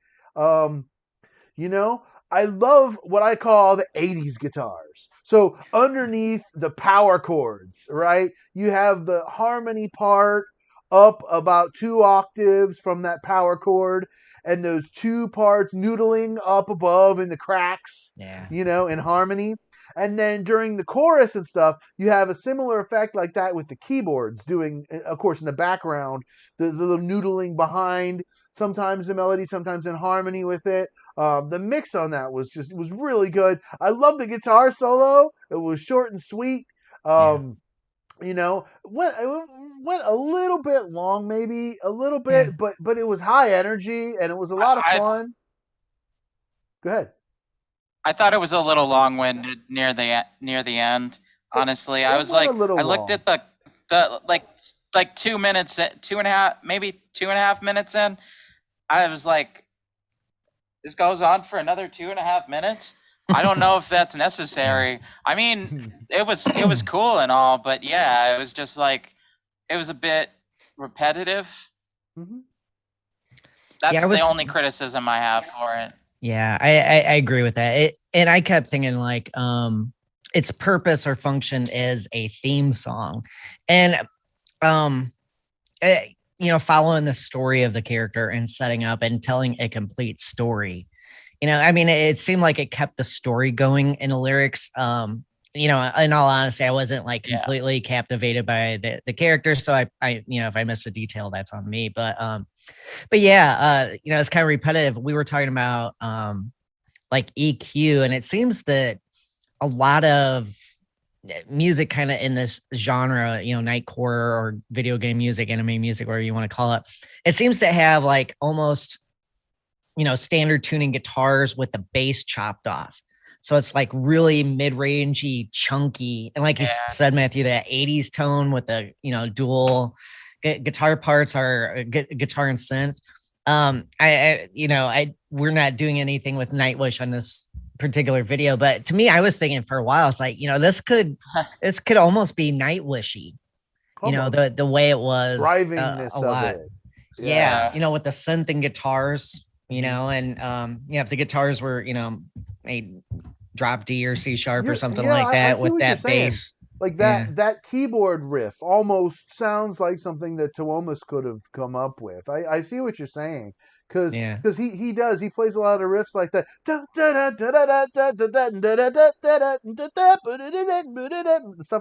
I love what I call the 80s guitars. So underneath the power chords, right? You have the harmony part up about 2 octaves from that power chord, and those 2 parts noodling up above in the cracks, in harmony. And then during the chorus and stuff, you have a similar effect like that with the keyboards doing, of course, in the background, the little noodling behind, sometimes the melody, sometimes in harmony with it. The mix on that was really good. I love the guitar solo. It was short and sweet. Went a little bit long, maybe a little bit, but it was high energy and it was a lot of fun. Go ahead. I thought it was a little long-winded near the end. Honestly, I was like, I looked at the like 2 minutes, 2.5, maybe 2.5 minutes in. I was like, this goes on for another 2.5 minutes. I don't know if that's necessary. I mean, it was cool and all, but yeah, it was just like it was a bit repetitive. Mhm. That's the only criticism I have for it. Yeah, I agree with that. And I kept thinking like its purpose or function is a theme song. And following the story of the character and setting up and telling a complete story. I mean, it seemed like it kept the story going in the lyrics. In all honesty, I wasn't like completely captivated by the character. So I if I missed a detail, that's on me. But yeah, it's kind of repetitive. We were talking about like EQ, and it seems that a lot of music kind of in this genre, nightcore or video game music, anime music, whatever you want to call it, it seems to have like almost, standard tuning guitars with the bass chopped off. So it's like really mid-rangey, chunky. And like you said, Matthew, that 80s tone with the, dual guitar parts are guitar and synth. We're not doing anything with Nightwish on this particular video, but to me, I was thinking for a while, it's like, this could almost be Nightwishy, the way it was drivingness a lot. of it. Yeah. With the synth and guitars, and if the guitars were, a drop D or C sharp or something like that with that bass. Like that keyboard riff almost sounds like something that Tuomas could have come up with. I see what you're saying, because he plays a lot of riffs like that, stuff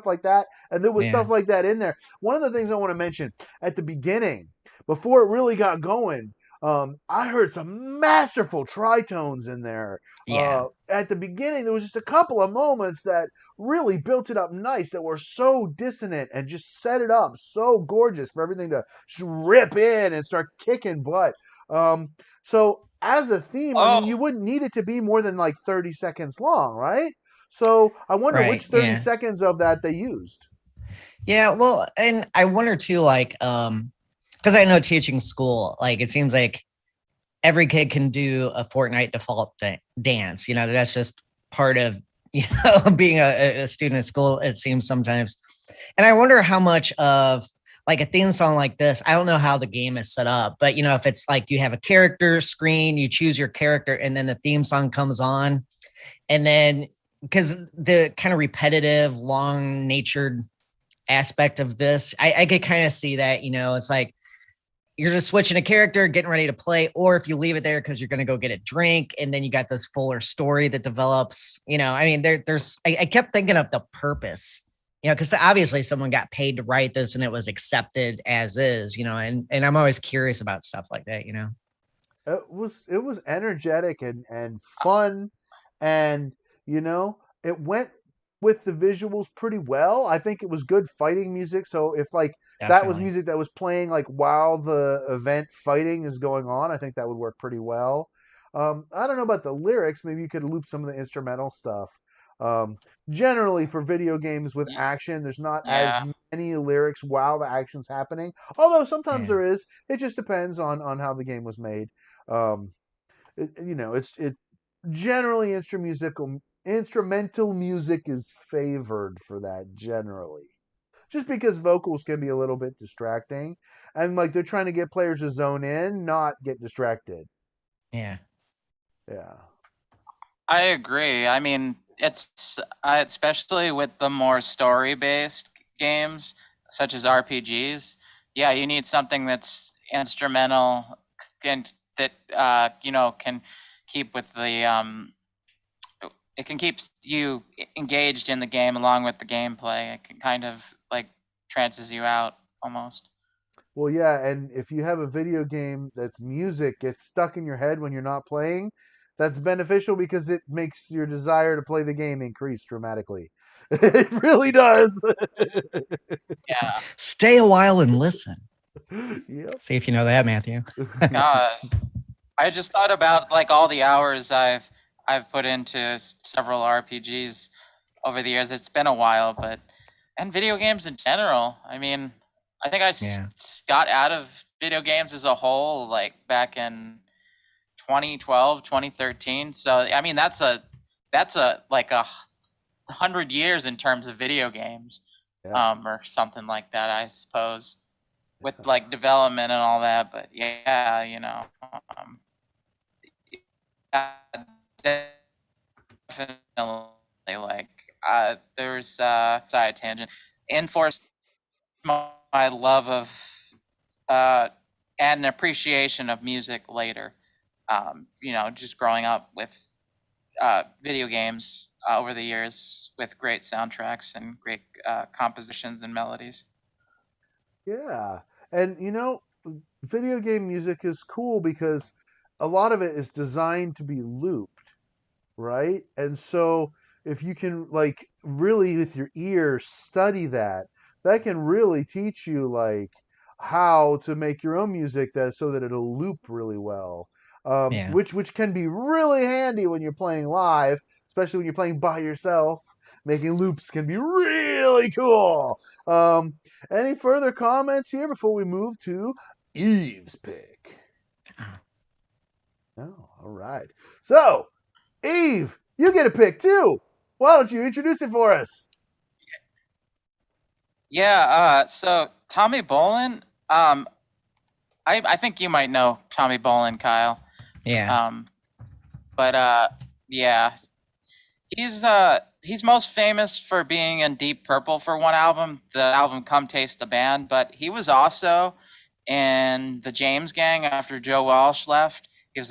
like that, and there was stuff like that in there. One of the things I want to mention at the beginning, before it really got going, I heard some masterful tritones in there. At the beginning, there was just a couple of moments that really built it up nice, that were so dissonant and just set it up so gorgeous for everything to just rip in and start kicking butt. So as a theme, I mean, you wouldn't need it to be more than like 30 seconds long, right? So I wonder which 30 seconds of that they used. Yeah, well, and I wonder too, like, because I know teaching school, like it seems like every kid can do a Fortnite default dance. That's just part of being a student at school, it seems sometimes. And I wonder how much of like a theme song like this, I don't know how the game is set up, but if it's like you have a character screen, you choose your character, and then the theme song comes on, and then because the kind of repetitive, long-natured aspect of this, I could kind of see that. It's like you're just switching a character, getting ready to play, or if you leave it there because you're going to go get a drink, and then you got this fuller story that develops. I mean, I kept thinking of the purpose, because obviously someone got paid to write this and it was accepted as is, and I'm always curious about stuff like that. It was energetic and fun, and it went with the visuals pretty well. I think it was good fighting music. So if like that was music that was playing like while the event fighting is going on, I think that would work pretty well. I don't know about the lyrics. Maybe you could loop some of the instrumental stuff. Generally for video games with action, there's not as many lyrics while the action's happening. Although sometimes there is. It just depends on how the game was made. It's generally instrumental music is favored for that generally, just because vocals can be a little bit distracting, and like they're trying to get players to zone in, not get distracted. Yeah I agree. I mean, it's especially with the more story-based games such as RPGs, you need something that's instrumental and that can keep with the it can keep you engaged in the game along with the gameplay. It can kind of like trances you out almost. Well, yeah, and if you have a video game that's music gets stuck in your head when you're not playing, that's beneficial because it makes your desire to play the game increase dramatically. It really does. Yeah. Stay a while and listen. Yep. See if you know that, Matthew. God, I just thought about like all the hours I've put into several RPGs over the years. It's been a while, and video games in general. I mean, I think I got out of video games as a whole like back in 2012, 2013. So I mean that's like 100 years in terms of video games, or something like that, I suppose, with like development and all that. But yeah, you know, definitely like there's side tangent enforced my love of and an appreciation of music later. You know, just growing up with video games over the years with great soundtracks and great compositions and melodies. Yeah. And you know, video game music is cool because a lot of it is designed to be looped, right? And so if you can like really with your ear study that, that can really teach you like how to make your own music that so that it'll loop really well. Yeah. Which can be really handy when you're playing live, especially when you're playing by yourself. Making loops can be really cool. Any further comments here before we move to Eve's pick? Oh, all right. So, Eve, you get a pick too. Why don't you introduce it for us? Yeah, so Tommy Bolin, I think you might know Tommy Bolin, Kyle. Yeah. But yeah, he's most famous for being in Deep Purple for one album, the album Come Taste the Band, but he was also in the James Gang after Joe Walsh left. He was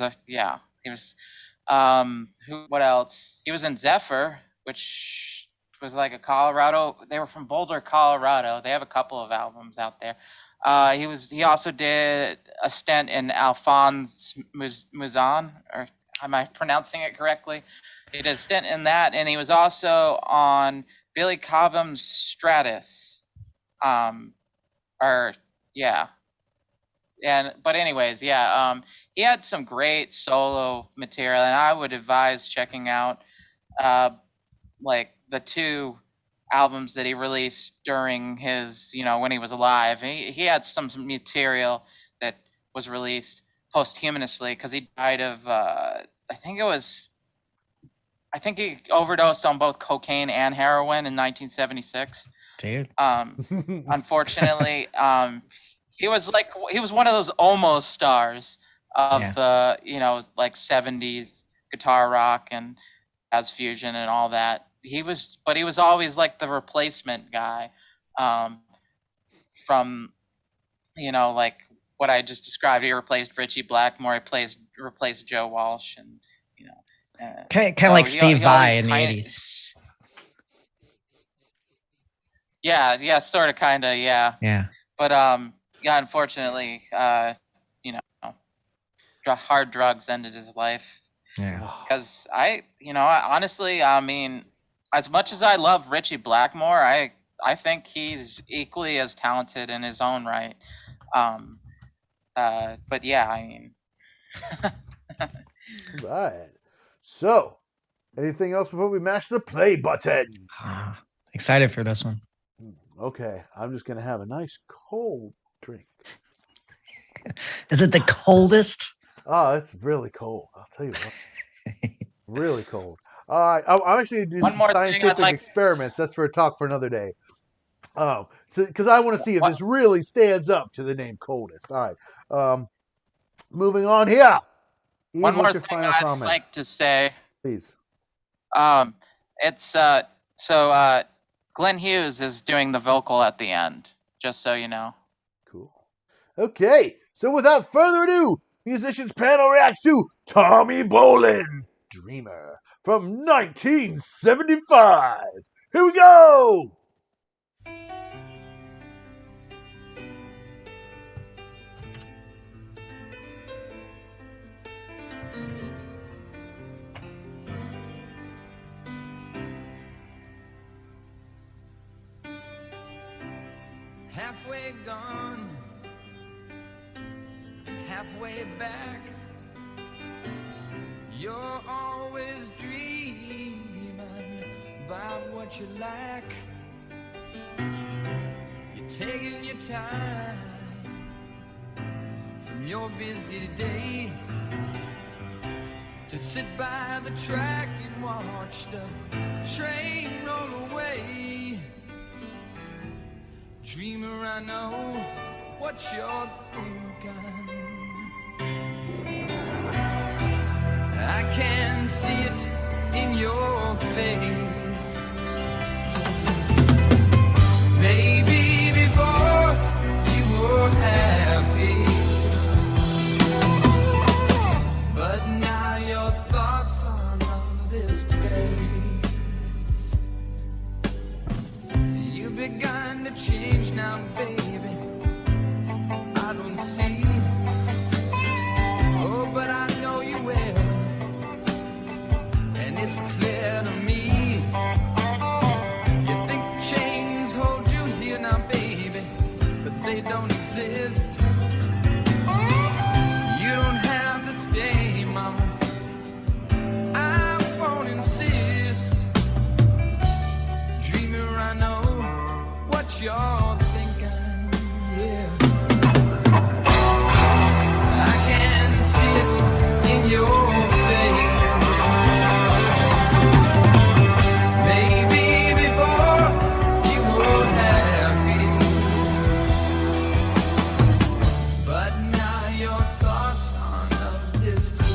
what else? He was in Zephyr, which was like a Colorado. They were from Boulder, Colorado. They have a couple of albums out there. He also did a stint in Alphonse Mouzon, or am I pronouncing it correctly? He did a stint in that, and he was also on Billy Cobham's Stratus. But anyways, he had some great solo material, and I would advise checking out like the two albums that he released during his, when he was alive. He had some material that was released posthumously because he died of I think he overdosed on both cocaine and heroin in 1976. Dude. Unfortunately, he was one of those almost stars of the, like 70s guitar rock and jazz fusion and all that. He was always like the replacement guy from, like what I just described. He replaced Ritchie Blackmore, replaced Joe Walsh, and kind of like Steve Vai in the 80s. Yeah, sort of, kind of, yeah. Yeah. But unfortunately, hard drugs ended his life. Yeah. Because honestly, I mean, as much as I love Ritchie Blackmore, I think he's equally as talented in his own right. But yeah, I mean. Right. So, anything else before we mash the play button? Excited for this one. Okay, I'm just going to have a nice cold drink. Is it the coldest? Oh, it's really cold. I'll tell you what. Really cold. All right, I'm actually going to do some scientific experiments. That's for a talk for another day. Because I want to see if this really stands up to the name coldest. All right. Moving on here. Eve, one more thing I'd like to say. Please. It's so Glenn Hughes is doing the vocal at the end, just so you know. Cool. Okay, so without further ado, Musicians Panel reacts to Tommy Bolin, Dreamer, from 1975. Here we go! Halfway gone and halfway back. You're always dreaming about what you lack. You're taking your time from your busy day to sit by the track and watch the train roll away. Dreamer, I know what you're thinking. I can see it in your face. Maybe before you were happy, but now your thoughts are on this place. You've begun to change now, baby. I don't see. Oh, but I know you will. And it's clear to me. You think chains hold you here now, baby, but they don't exist. You don't have to stay, mama. I won't insist. Dreamer, I know what you're thinking, yeah. I can see it in your face. Maybe before you were happy, but now your thoughts are of this place.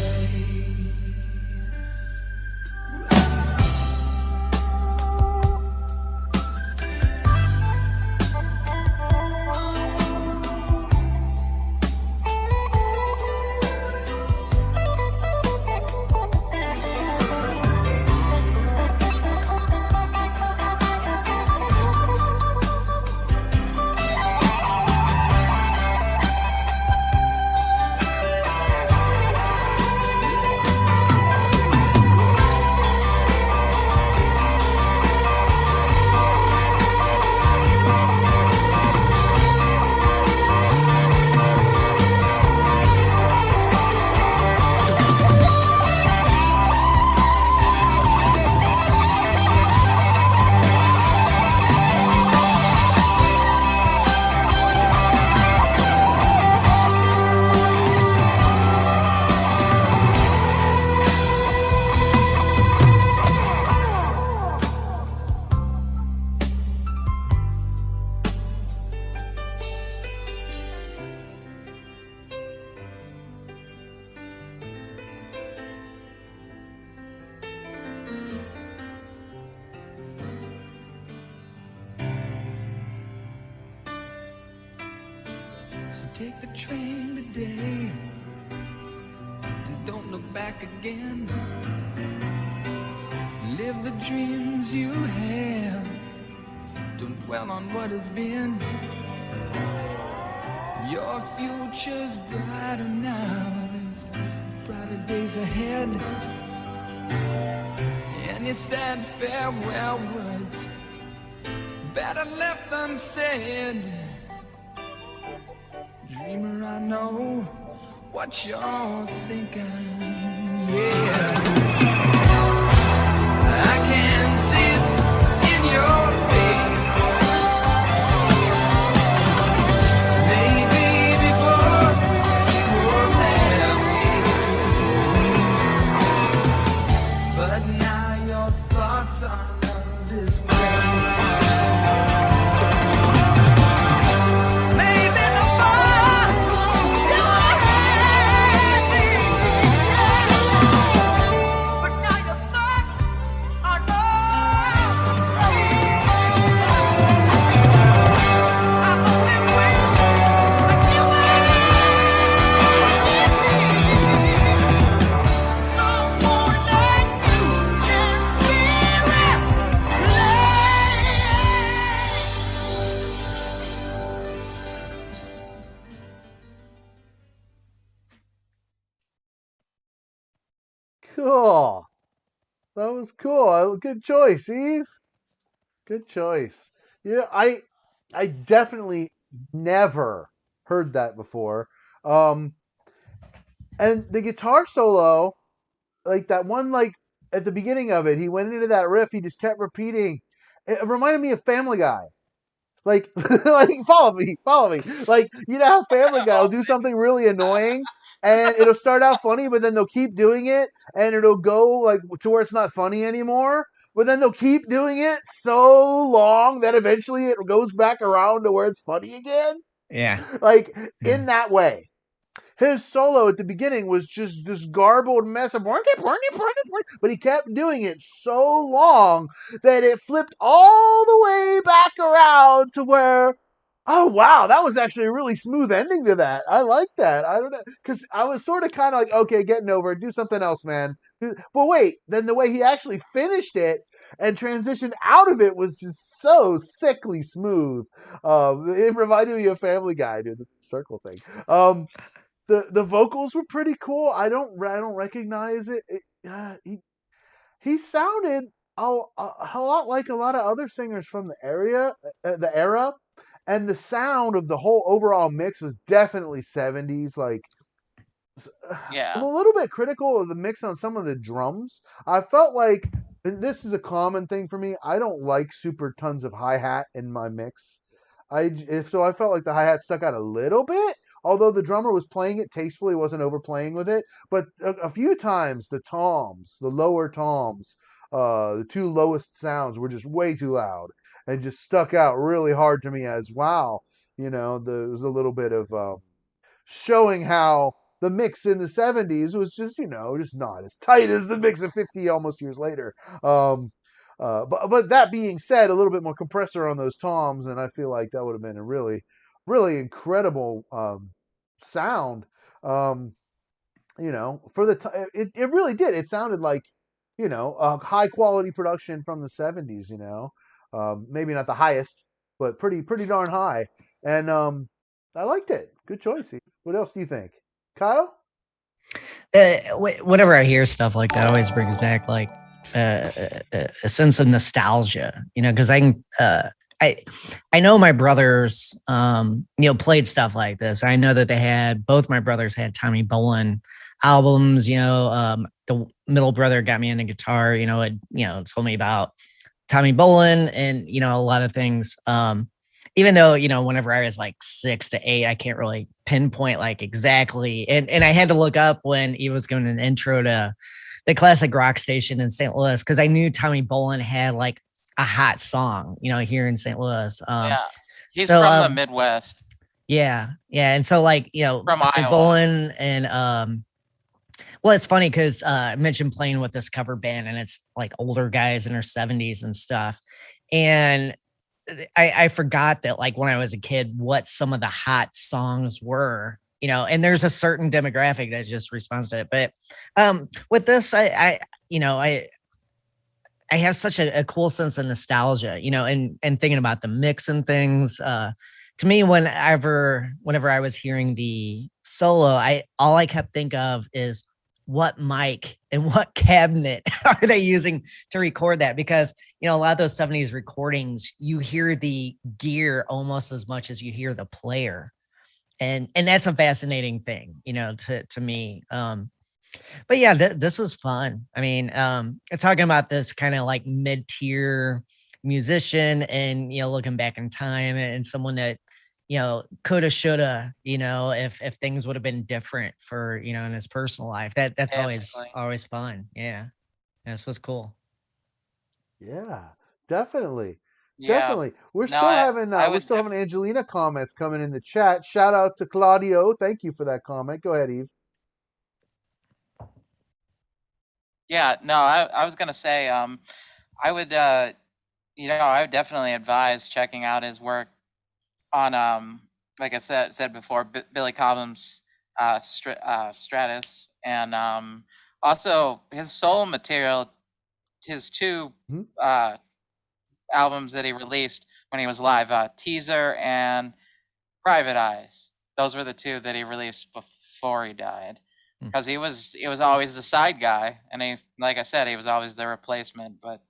So take the train today and don't look back again. Live the dreams you have. Don't dwell on what has been. Your future's brighter now. There's brighter days ahead. Any sad farewell words better left unsaid. Dreamer, I know what you're thinking, yeah. I can see it in your face. Maybe before you were happy, but now your thoughts are on this place. Cool. That was cool. Good choice, Eve. Good choice. Yeah, I definitely never heard that before. And the guitar solo, like that one, like at the beginning of it, he went into that riff. He just kept repeating. It reminded me of Family Guy. Like, like follow me. Like, you know how Family Guy will do something really annoying, and it'll start out funny, but then they'll keep doing it, and it'll go like to where it's not funny anymore. But then they'll keep doing it so long that eventually it goes back around to where it's funny again. Yeah. Like in that way. His solo at the beginning was just this garbled mess of but he kept doing it so long that it flipped all the way back around to where, oh wow, that was actually a really smooth ending to that. I like that. I don't know, because I was sort of kind of like, okay, getting over it, do something else, man. But wait, then the way he actually finished it and transitioned out of it was just so sickly smooth. It reminded me of Family Guy, dude, the circle thing. The vocals were pretty cool. I don't recognize it. He sounded a lot like a lot of other singers from the era, and the sound of the whole overall mix was definitely 70s. Like, Yeah. I'm a little bit critical of the mix on some of the drums. I felt like, and this is a common thing for me, I don't like super tons of hi-hat in my mix. I felt like the hi-hat stuck out a little bit, although the drummer was playing it tastefully, wasn't overplaying with it. But a few times the toms, the lower toms, the two lowest sounds were just way too loud and just stuck out really hard to me as, wow, there was a little bit of showing how the mix in the 70s was just not as tight as the mix of 50 almost years later. But that being said, a little bit more compressor on those toms, and I feel like that would have been a really, really incredible sound. For the it really did. It sounded like a high quality production from the 70s. Maybe not the highest, but pretty darn high. And I liked it. Good choice. Steve. What else do you think, Kyle? Whenever I hear stuff like that, it always brings back like a sense of nostalgia, because I know my brothers, played stuff like this. I know that both my brothers had Tommy Bolin albums. The middle brother got me into guitar. Told me about Tommy Bolin and a lot of things. Even though, whenever I was like 6 to 8, I can't really pinpoint like exactly. And I had to look up when he was going an intro to the classic rock station in St. Louis, because I knew Tommy Bolin had like a hot song, here in St. Louis. Yeah, he's from the Midwest. Yeah. And so like, from Tommy Iowa. Bolin and well, it's funny because I mentioned playing with this cover band, and it's like older guys in their 70s and stuff. And I forgot that like when I was a kid, what some of the hot songs were, and there's a certain demographic that just responds to it. But with this, I have such a cool sense of nostalgia, and thinking about the mix and things. To me, whenever I was hearing the solo, all I kept think of is what mic and what cabinet are they using to record that? Because, a lot of those 70s recordings, you hear the gear almost as much as you hear the player. And that's a fascinating thing, to me. But yeah, this was fun. I mean, talking about this kind of like mid-tier musician and, looking back in time and someone that, coulda, shoulda, if things would have been different for, in his personal life, that's always fun. Yeah. This was cool. Yeah, definitely. Yeah. Definitely. We're No, still I- having I we're would still having Angelina comments coming in the chat. Shout out to Claudio. Thank you for that comment. Go ahead, Eve. Yeah, no, I was gonna say, I would, I would definitely advise checking out his work on, like I said before, Billy Cobham's Stratus, and also his solo material, his two albums that he released when he was live, Teaser and Private Eyes. Those were the two that he released before he died. Because he was always the side guy, and like I said, he was always the replacement. But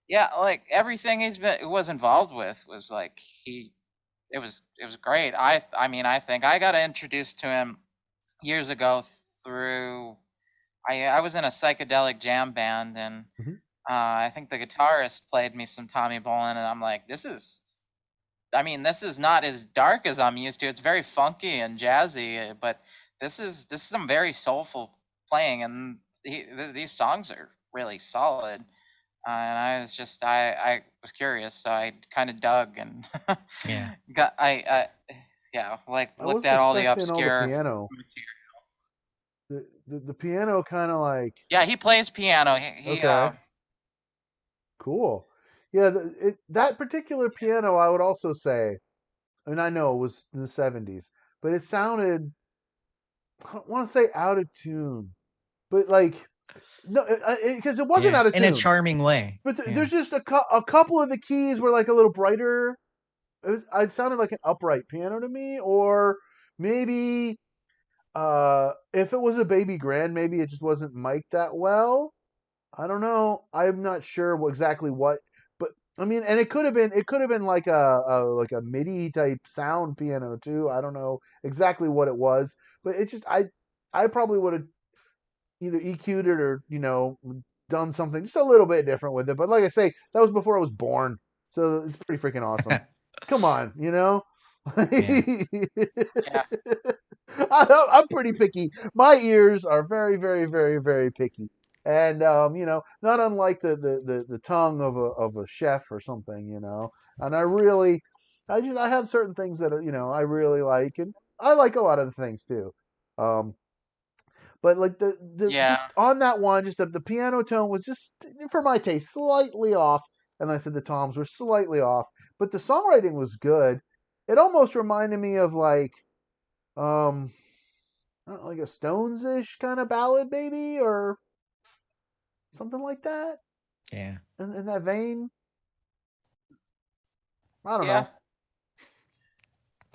yeah, like everything he was involved with was like it was great. I think I got introduced to him years ago through I was in a psychedelic jam band, and I think the guitarist played me some Tommy Bolin, and I'm like, this is not as dark as I'm used to. It's very funky and jazzy, but this is some very soulful playing, and these songs are really solid. And I was curious, so I kind of dug and Yeah. looked at all the respecting obscure piano. material. The piano kind of like. Yeah, he plays piano. Okay. Cool. Yeah, that particular piano, I would also say, I mean, I know it was in the 70s, but it sounded, I don't want to say out of tune, but like, no, because it wasn't out of tune. In a charming way. But there's just a couple of the keys were like a little brighter. It sounded like an upright piano to me, or maybe if it was a baby grand, maybe it just wasn't mic'd that well. I don't know. I'm not sure exactly what, but I mean, and it could have been like a MIDI type sound piano too. I don't know exactly what it was, but it just I probably would have either EQ'd it or done something just a little bit different with it. But like I say, that was before I was born, so it's pretty freaking awesome. Come on, Yeah. I'm pretty picky. My ears are very, very, very, very picky, and not unlike the tongue of a chef or something, And I have certain things that I really like, and I like a lot of the things too. But like just on that one, just the piano tone was just, for my taste, slightly off, and like I said the toms were slightly off, but the songwriting was good. It almost reminded me of like, I don't know, like a Stones-ish kind of ballad, maybe, or something like that. Yeah. In that vein. I don't know.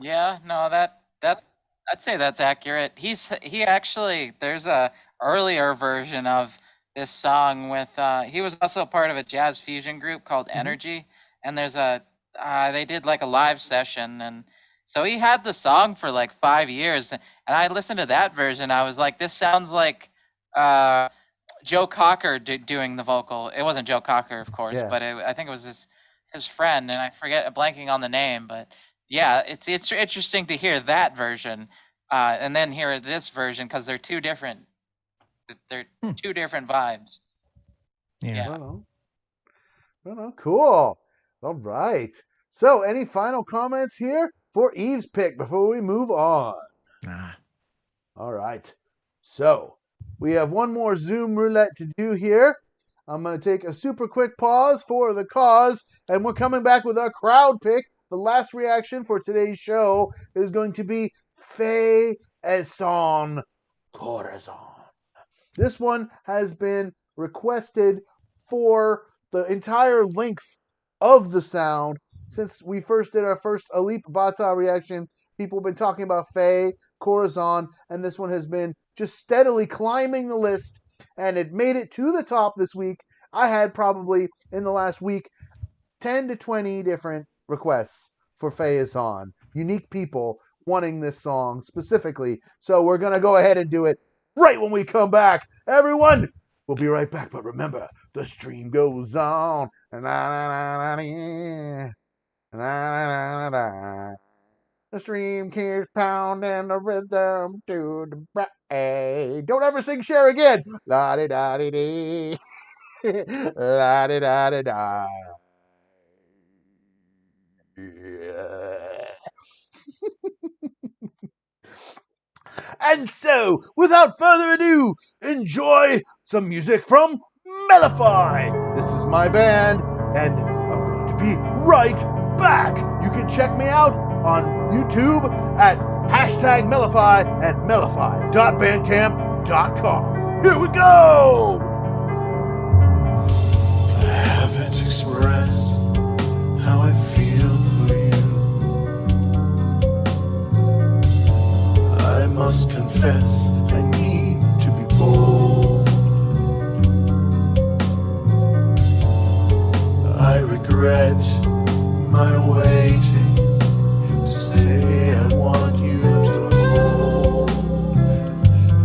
Yeah, no, that I'd say that's accurate. He actually, there's a earlier version of this song with he was also part of a jazz fusion group called Energy, and there's they did like a live session, and so he had the song for like 5 years, and I listened to that version. I was like, this sounds like Joe Cocker doing the vocal. It wasn't Joe Cocker, of course, but I think it was his friend, and I forget, blanking on the name, but yeah, it's interesting to hear that version, and then hear this version, because they're two different. They're two different vibes. Yeah. Well, cool. All right. So, any final comments here for Eve's pick before we move on? All right. So, we have one more Zoom roulette to do here. I'm going to take a super quick pause for the cause, and we're coming back with our crowd pick. The last reaction for today's show is going to be Fay Ehsan, Corazon. This one has been requested for the entire length of the sound since we first did our first Alip Bata reaction. People have been talking about Fay, Corazon, and this one has been just steadily climbing the list, and it made it to the top this week. I had probably, in the last week, 10 to 20 different requests for Fay Ehsan. Unique people wanting this song specifically. So we're going to go ahead and do it right when we come back. Everyone, we'll be right back. But remember, the stream goes on. The stream keeps pounding the rhythm to the brain. Don't ever sing Cher again. La-di-da-di-dee. La-di-da-di-da. Yeah. And so, without further ado, enjoy some music from Mellify. This is my band, and I'm going to be right back. You can check me out on YouTube at #Mellify and mellify.bandcamp.com. Here we go! I haven't expressed how I feel for you. I must confess I need to be bold. I regret my waiting to say I want you to hold.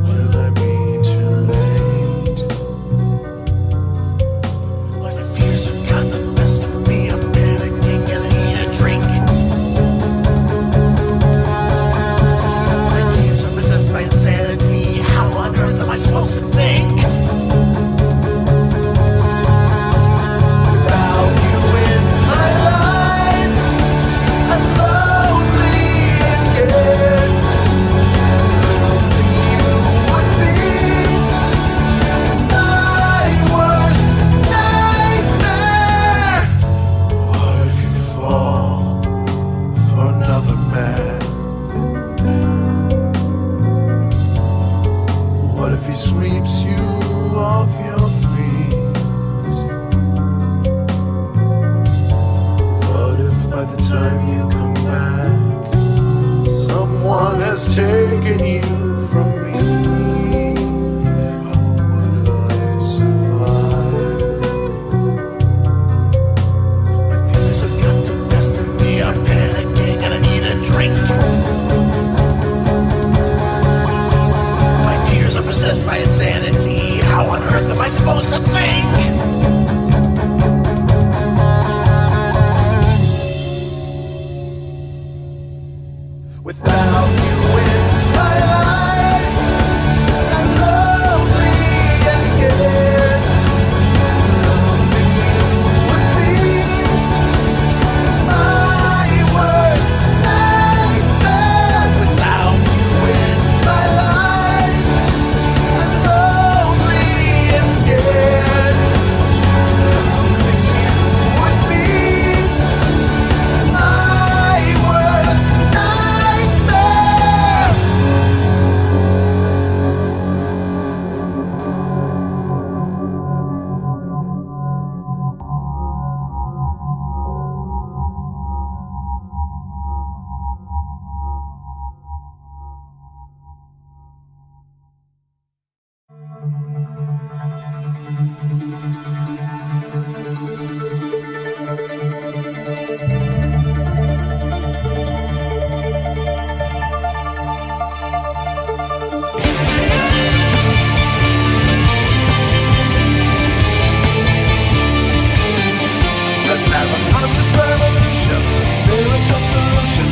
Will I be too late? My fears have got the best of me. I'm panicking and I need a drink. My tears are possessed by insanity. taken you from me, how would I survive? My fears have got the best of me. I'm panicking and I need a drink. My tears are possessed by insanity. How on earth am I supposed to think? Without you in my life, I'm lonely and scared. Losing you would be my worst nightmare. Without you in my life, I'm lonely and scared. Losing you would be my worst nightmare. Let's have a conscious revolution, spiritual solution,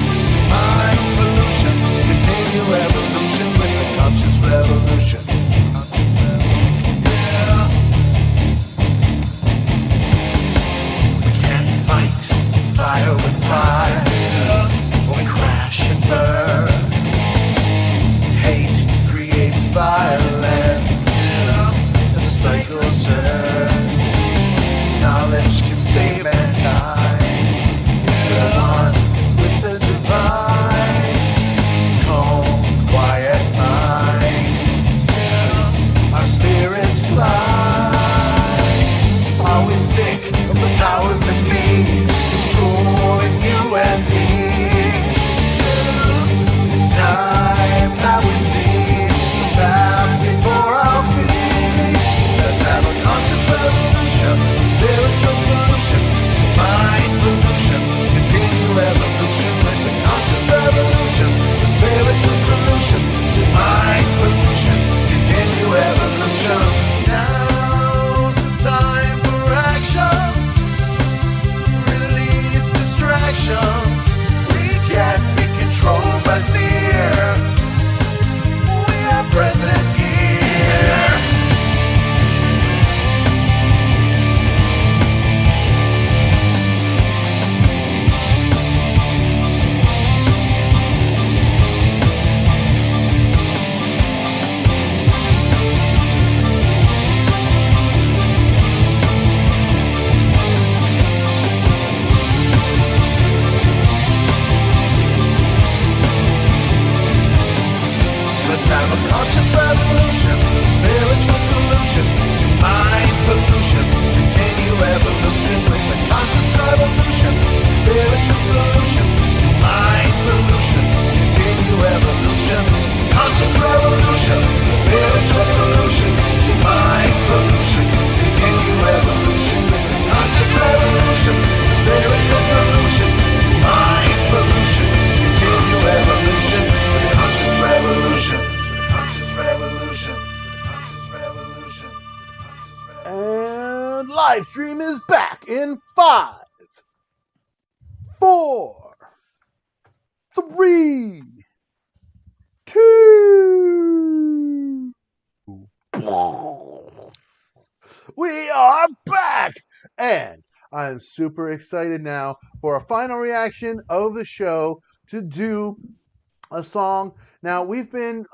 mind pollution, continue evolution with a conscious revolution. Yeah. We can't fight fire with fire, we crash and burn. Hate creates violence, and the cycle turns. Knowledge can save mankind. We're one with the divine. Calm, quiet minds. Our spirits fly. Are we sick of the powers that be controlling you and me? It's time that we see the path before our feet. Let's have a conscious revolution, spiritual solution to mind pollution, continue evolution with the conscious revolution, the spiritual solution to mind pollution, continue evolution. Now's the time for action, release distractions. We can't be controlled by fear, we are present here. Let's have a conscious revolution, spiritual solution to mind pollution, continue evolution with the conscious revolution, spiritual solution to mind pollution, continue evolution. Conscious revolution, spiritual solution to mind pollution, continue evolution with the conscious revolution, spiritual solution to mind pollution, continue evolution with the conscious revolution. Conscious revolution, conscious revolution, conscious revolution. And live stream is back in 5, 4, 3, 2. We are back, and I'm super excited now for a final reaction of the show to do a song. Now we've been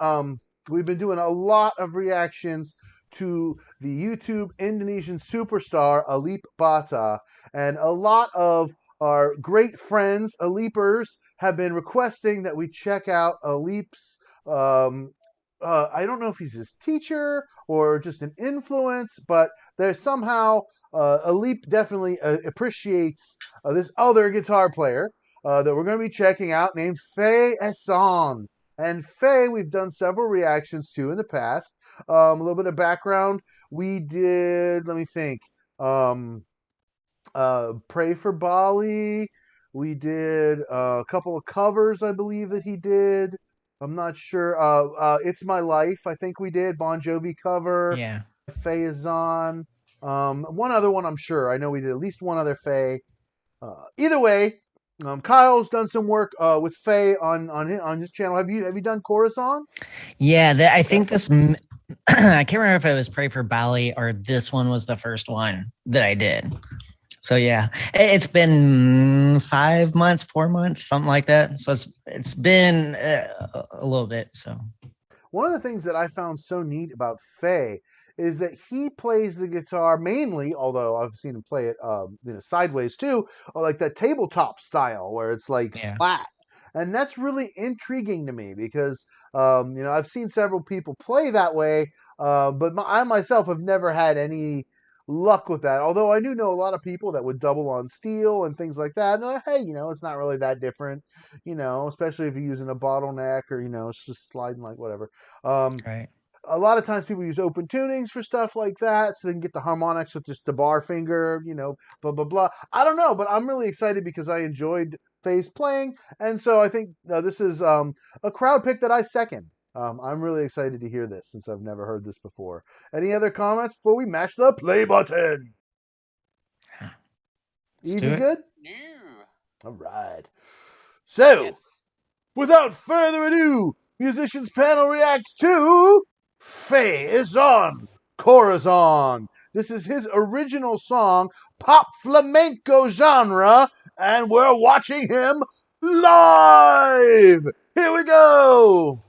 doing a lot of reactions to the YouTube Indonesian superstar Alip Bata, and a lot of our great friends Alipers have been requesting that we check out Alip's I don't know if he's his teacher or just an influence, but there's somehow Alip definitely appreciates this other guitar player that we're going to be checking out named Fay Ehsan. And Fay, we've done several reactions to in the past. A little bit of background. We did, let me think, Pray for Bali. We did a couple of covers, I believe, that he did. I'm not sure. It's My Life, I think we did. Bon Jovi cover. Yeah. Fay Ehsan. One other one, I'm sure. I know we did at least one other Fay. Either way, Kyle's done some work with Fay on his channel. Have you done Corazon? Yeah, I think this. I can't remember if it was Pray for Bali or this one was the first one that I did. So yeah, it's been 5 months, 4 months, something like that. So it's been a little bit. So one of the things that I found so neat about Fay is that he plays the guitar mainly, although I've seen him play it sideways too, or like that tabletop style where it's like flat. And that's really intriguing to me because, I've seen several people play that way, but I myself have never had any luck with that. Although I do know a lot of people that would double on steel and things like that. And they're like, hey, it's not really that different, especially if you're using a bottleneck or, it's just sliding like whatever. Right. A lot of times people use open tunings for stuff like that so they can get the harmonics with just the bar finger, blah, blah, blah. I don't know, but I'm really excited because I enjoyed Fay's playing. And so I think this is a crowd pick that I second. I'm really excited to hear this since I've never heard this before. Any other comments before we mash the play button? Evie, good? No. All right. So, without further ado, Musicians Panel reacts to Fay Ehsan, Corazon. This is his original song, pop flamenco genre, and we're watching him live. Here we go.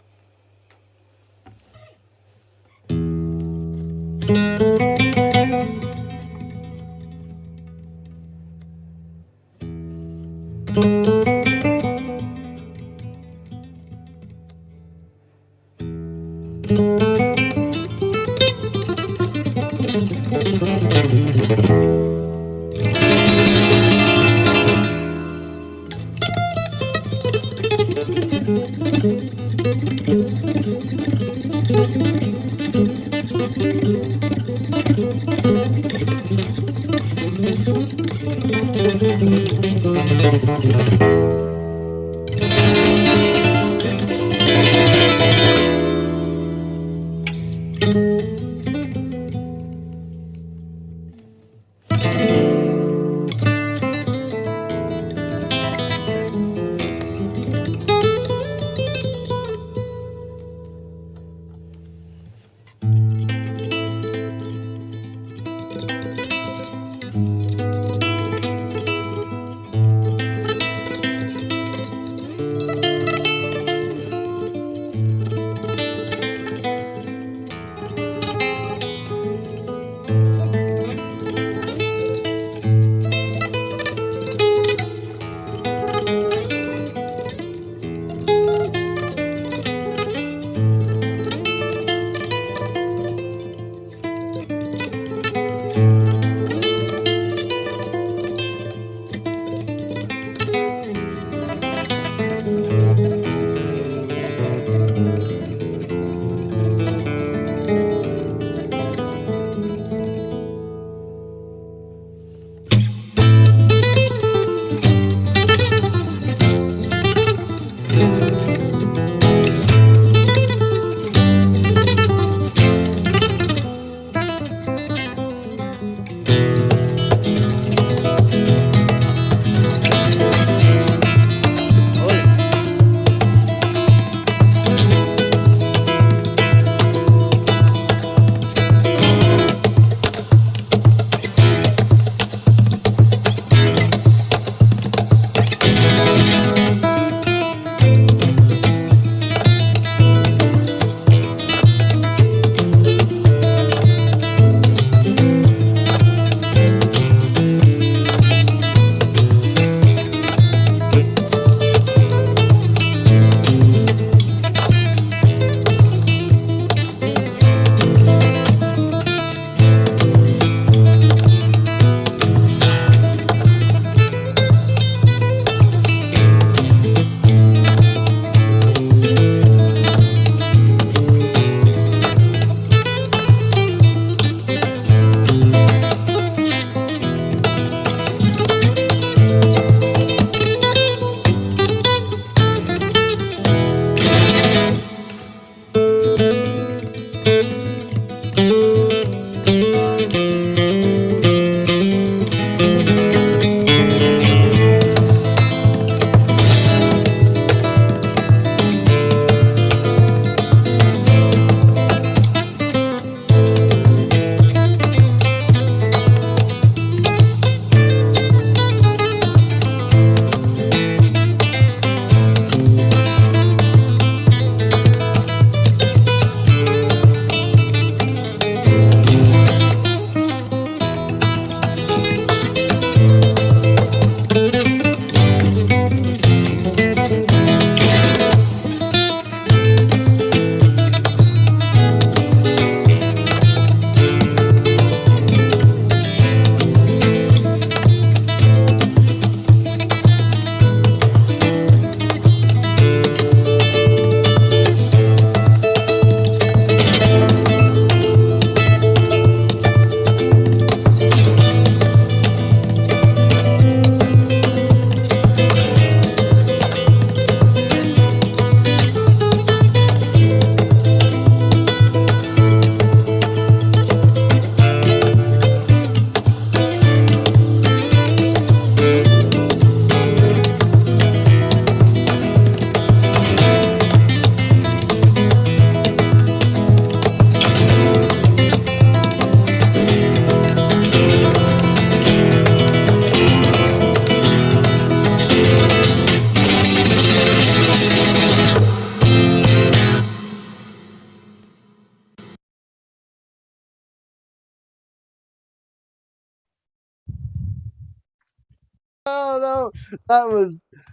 Oh no,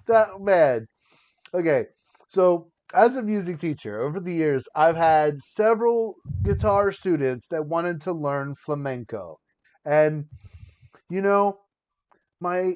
that man. Okay, so as a music teacher, over the years, I've had several guitar students that wanted to learn flamenco, and you know, my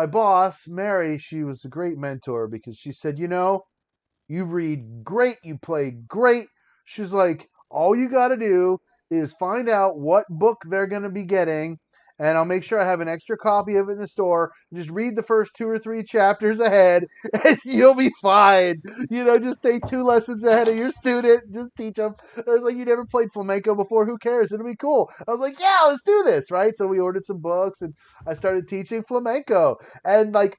boss, Mary, she was a great mentor because she said, you read great, you play great. She's like, all you got to do is find out what book they're going to be getting, and I'll make sure I have an extra copy of it in the store. Just read the first 2 or 3 chapters ahead, and you'll be fine. Just stay 2 lessons ahead of your student. Just teach them. I was like, you never played flamenco before? Who cares? It'll be cool. I was like, yeah, let's do this, right? So we ordered some books, and I started teaching flamenco, and like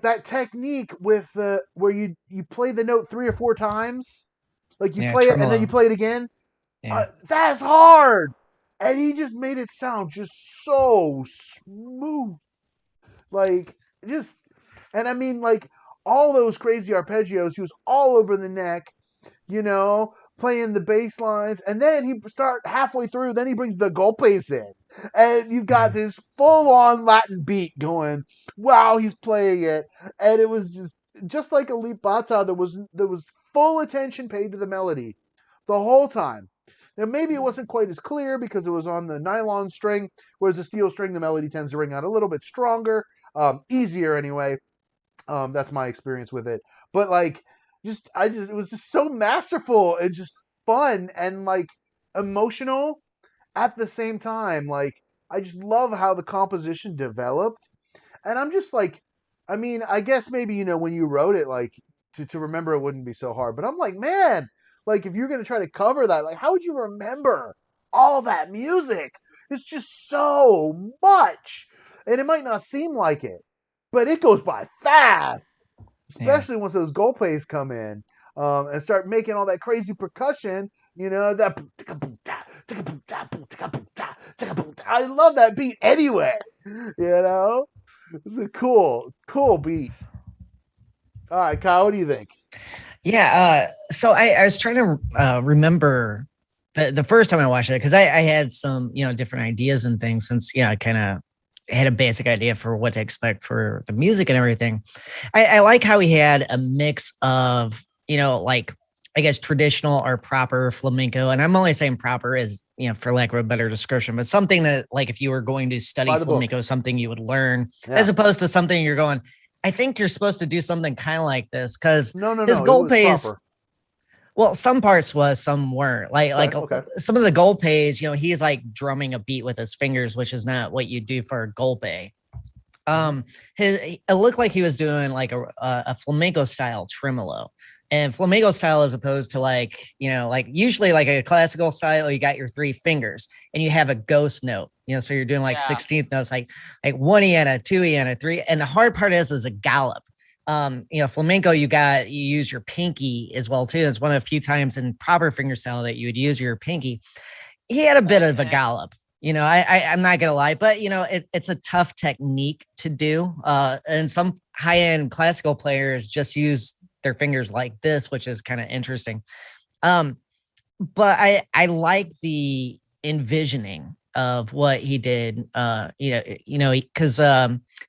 that technique with where you play the note 3 or 4 times, like you play it and then you play it again. That's hard, and he just made it sound just so smooth, like and I mean, like, all those crazy arpeggios. He was all over the neck, playing the bass lines, and then he start halfway through, then he brings the golpes in, and you've got this full-on Latin beat going while he's playing it, and it was just like a leap bata. There was full attention paid to the melody the whole time. Now, maybe it wasn't quite as clear because it was on the nylon string, whereas the steel string, the melody tends to ring out a little bit stronger, easier anyway. That's my experience with it. But it was just so masterful and just fun and emotional at the same time. I just love how the composition developed. And I'm just I mean, I guess maybe, when you wrote it, to remember it wouldn't be so hard. But I'm like, man, if you're going to try to cover that, how would you remember all that music? It's just so much. And it might not seem like it, but it goes by fast, especially once those golpes come in and start making all that crazy percussion. That I love that beat anyway. It's a cool beat. All right, Kyle, what do you think? Yeah, so I was trying to remember the first time I watched it, because I had some different ideas and things, since I kind of had a basic idea for what to expect for the music and everything. I like how he had a mix of, I guess traditional or proper flamenco. And I'm only saying proper as, for lack of a better description, but something that if you were going to study flamenco, something you would learn, as opposed to something you're going, I think you're supposed to do something kind of like this. Cause his golpes, well, some parts was, some weren't. Some of the golpes, he's drumming a beat with his fingers, which is not what you do for a golpe. It looked like he was doing a flamenco style tremolo, and flamenco style, as opposed to usually a classical style, you got your 3 fingers and you have a ghost note, so you're doing 16th notes, like 1 and a 2 and a 3. And the hard part is a gallop. Flamenco, you use your pinky as well too. It's one of the few times in proper fingerstyle that you would use your pinky. He had a bit of a gallop, I'm not gonna lie, but it's a tough technique to do. And some high-end classical players just use their fingers like this, which is kind of interesting. But I like the envisioning of what he did, because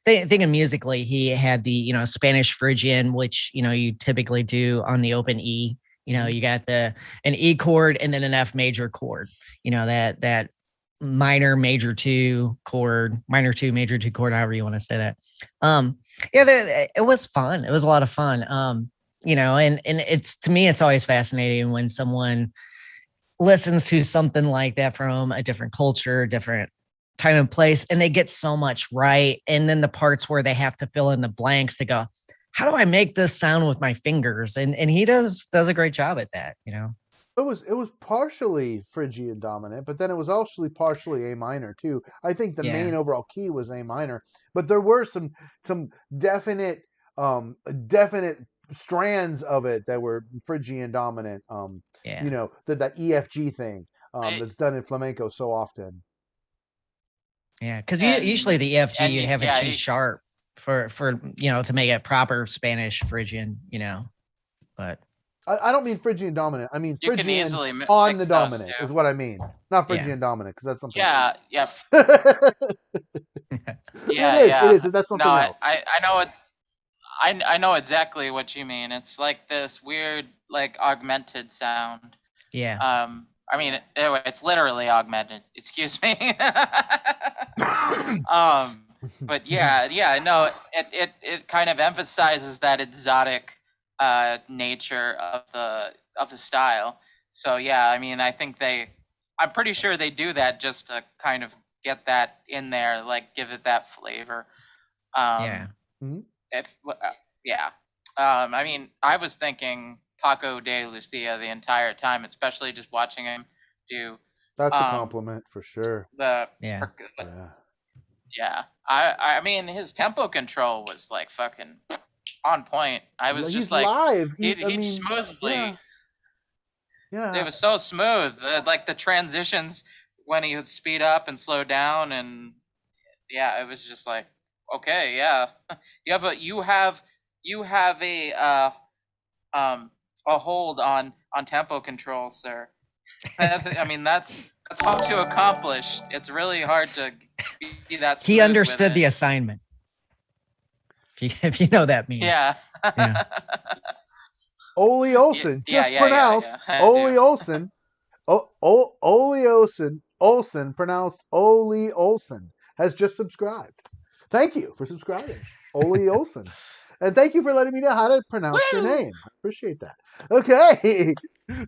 thinking musically, he had the Spanish Phrygian, which you typically do on the open E. You got an E chord and then an F major chord. That minor major 2 chord, minor 2 major 2 chord, however you want to say that. It was fun. It was a lot of fun. And it's, to me, it's always fascinating when someone listens to something like that from a different culture, different time and place, and they get so much right. And then the parts where they have to fill in the blanks, they go, how do I make this sound with my fingers? And he does a great job at that, It was partially Phrygian dominant, but then it was also partially A minor too. I think the main overall key was A minor, but there were some definite strands of it that were Phrygian dominant. That EFG thing that's done in flamenco so often. Yeah, because usually the EFG you have a G sharp for to make it proper Spanish Phrygian, but. I don't mean Phrygian dominant. I mean Phrygian on the dominant is what I mean. Not Phrygian dominant, because that's something. Yeah. Yeah, It yeah. is. That's something No, else. I know it. I know exactly what you mean. It's like this weird, like augmented sound. Yeah. I mean, anyway, it's literally augmented. Excuse me. But yeah, no, it kind of emphasizes that exotic nature of the style. So yeah, I mean, I'm pretty sure they do that just to kind of get that in there, like give it that flavor. Yeah. If yeah, I mean, I was thinking Paco de Lucia the entire time, especially just watching him do. That's a compliment for sure. Yeah. Yeah. I mean, his tempo control was like fucking on point. I was He's just like live. he smoothly. Yeah. It was so smooth. Like the transitions when he would speed up and slow down, and yeah, it was just like, okay, yeah. You have a hold on tempo control, sir. I mean, that's hard to accomplish. It's really hard to be that. He understood the assignment. If you know that means. Yeah. Yeah. Ole Olsen, just pronounced Ole Olsen. Ole Olsen, pronounced Ole Olsen, has just subscribed. Thank you for subscribing, Ole Olsen. And thank you for letting me know how to pronounce your name. I appreciate that. Okay.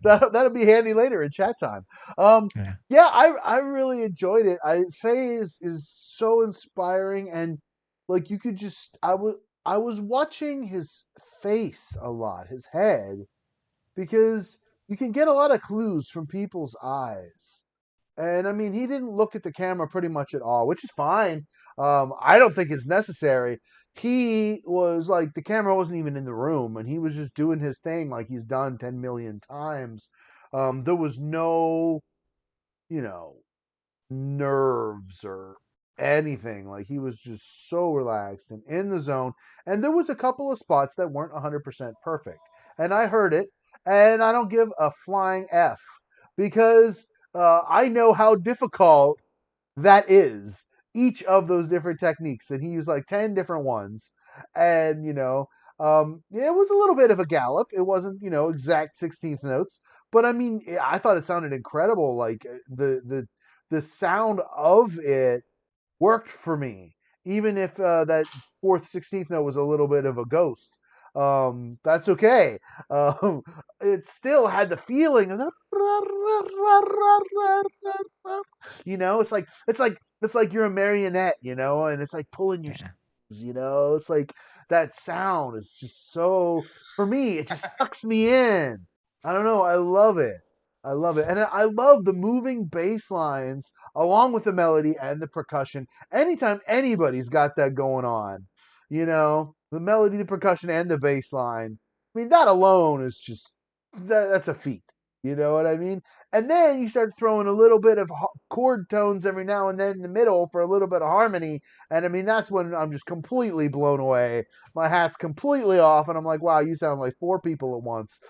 That'll be handy later in chat time. Yeah, I really enjoyed it. Fay is so inspiring, and like you could just I was watching his face a lot, his head, because you can get a lot of clues from people's eyes. And I mean, he didn't look at the camera pretty much at all, which is fine. I don't think it's necessary. He was like, the camera wasn't even in the room, and he was just doing his thing like he's done 10 million times. There was no, nerves or anything. Like, he was just so relaxed and in the zone. And there was a couple of spots that weren't 100% perfect. And I heard it, and I don't give a flying F, because I know how difficult that is, each of those different techniques. And he used like 10 different ones. And, it was a little bit of a gallop. It wasn't, exact 16th notes. But I mean, I thought it sounded incredible. Like the sound of it worked for me, even if that fourth 16th note was a little bit of a ghost. That's okay. It still had the feeling of it's like you're a marionette, and it's like pulling your strings, it's like that sound is just so, for me, it just sucks me in. I don't know, I love it. And I love the moving bass lines along with the melody and the percussion. Anytime anybody's got that going on, the melody, the percussion, and the bass line. I mean, that alone is just, that's a feat. You know what I mean? And then you start throwing a little bit of chord tones every now and then in the middle for a little bit of harmony. And I mean, that's when I'm just completely blown away. My hat's completely off. And I'm like, wow, you sound like 4 people at once.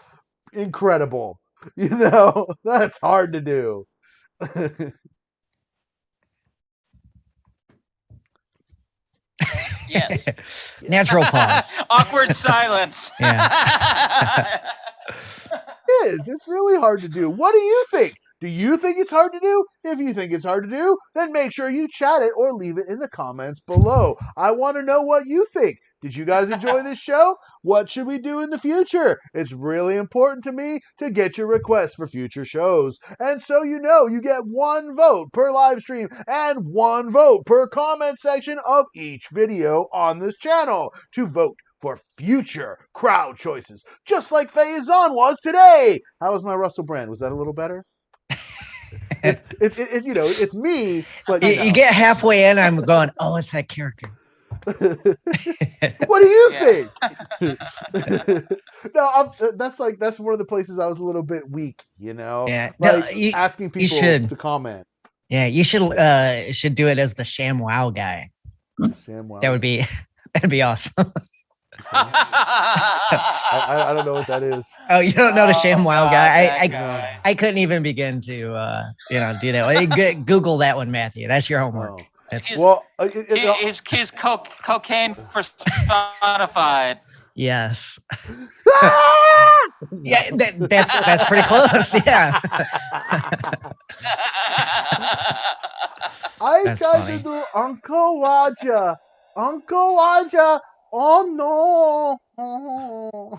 Incredible. That's hard to do. Yes. Natural pause. Awkward silence. Yeah. It's really hard to do. What do you think? Do you think it's hard to do? If you think it's hard to do, then make sure you chat it or leave it in the comments below. I want to know what you think. Did you guys enjoy this show? What should we do in the future? It's really important to me to get your requests for future shows. And so you get 1 vote per live stream and 1 vote per comment section of each video on this channel to vote for future crowd choices, just like Fay Ehsan was today. How was my Russell Brand? Was that a little better? It's it's me, but you get halfway in, I'm going, oh, it's that character. What do you think? No, that's one of the places I was a little bit weak, Yeah, asking people to comment. Yeah, you should do it as the ShamWow guy. ShamWow. That'd be awesome. I don't know what that is. Oh, you don't know the ShamWow guy? I couldn't even begin to do that. Google that one, Matthew. That's your homework. It's Well, He's cocaine personified. yes. Yeah, that's pretty close. Yeah. I That's tried funny. to do Uncle Roger. Uncle Roger. Oh no. Oh,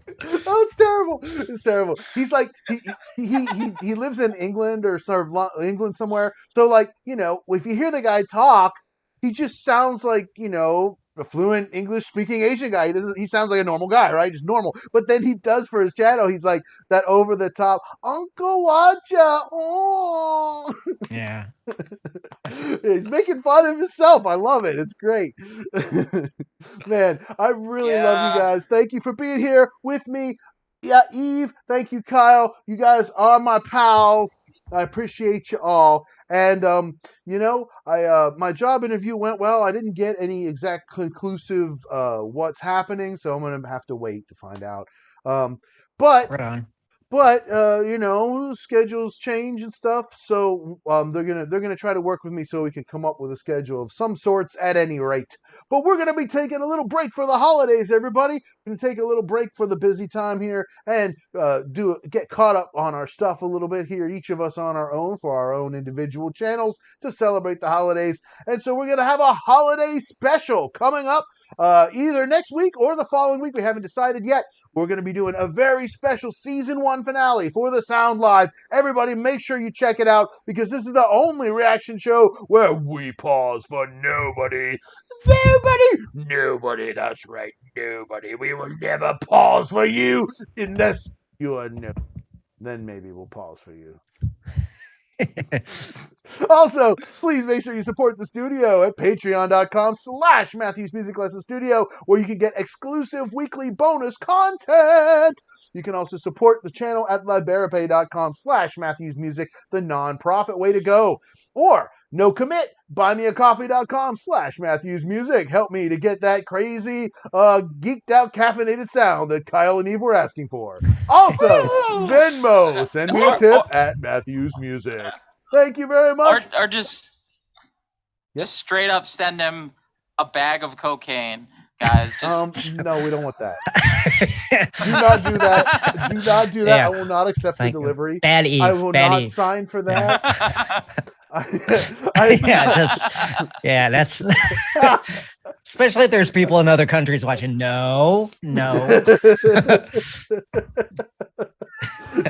it's terrible. It's terrible. He's like he lives in England or sort of England somewhere. So like, if you hear the guy talk, he just sounds like, a fluent English speaking Asian guy. He sounds like a normal guy, right? Just normal. But then he does for his channel, he's like that over the top Uncle Wacha. Oh. Yeah. He's making fun of himself. I love it. It's great. Man, I really love you guys. Thank you for being here with me. Yeah, Eve, thank you, Kyle. You guys are my pals. I appreciate you all. And my job interview went well. I didn't get any exact conclusive what's happening, so I'm gonna have to wait to find out. But Right on. But schedules change and stuff, so they're gonna try to work with me so we can come up with a schedule of some sorts at any rate. But we're gonna be taking a little break for the holidays, everybody. We're gonna take a little break for the busy time here and get caught up on our stuff a little bit here, each of us on our own for our own individual channels to celebrate the holidays. And so we're gonna have a holiday special coming up either next week or the following week. We haven't decided yet. We're going to be doing a very special season 1 finale for the Sound Live. Everybody, make sure you check it out because this is the only reaction show where we pause for nobody. Nobody. That's right, nobody. We will never pause for you unless you are no. Then maybe we'll pause for you. Also, please make sure you support the studio at patreon.com/Matthews Music Lesson Studio, where you can get exclusive weekly bonus content. You can also support the channel at liberapay.com/Matthews Music, the non-profit way to go. Or no commit, buymeacoffee.com/Matthews Music. Help me to get that crazy, geeked out caffeinated sound that Kyle and Eve were asking for. Also, Venmo, send me a tip at Matthews Music. Thank you very much. Or just straight up send him a bag of cocaine, guys. Just no, we don't want that. Do not do that. Do not do that. Yeah. I will not accept the Like delivery. bad Eve. I will bad not Eve. sign for that. That's especially if there's people in other countries watching. No.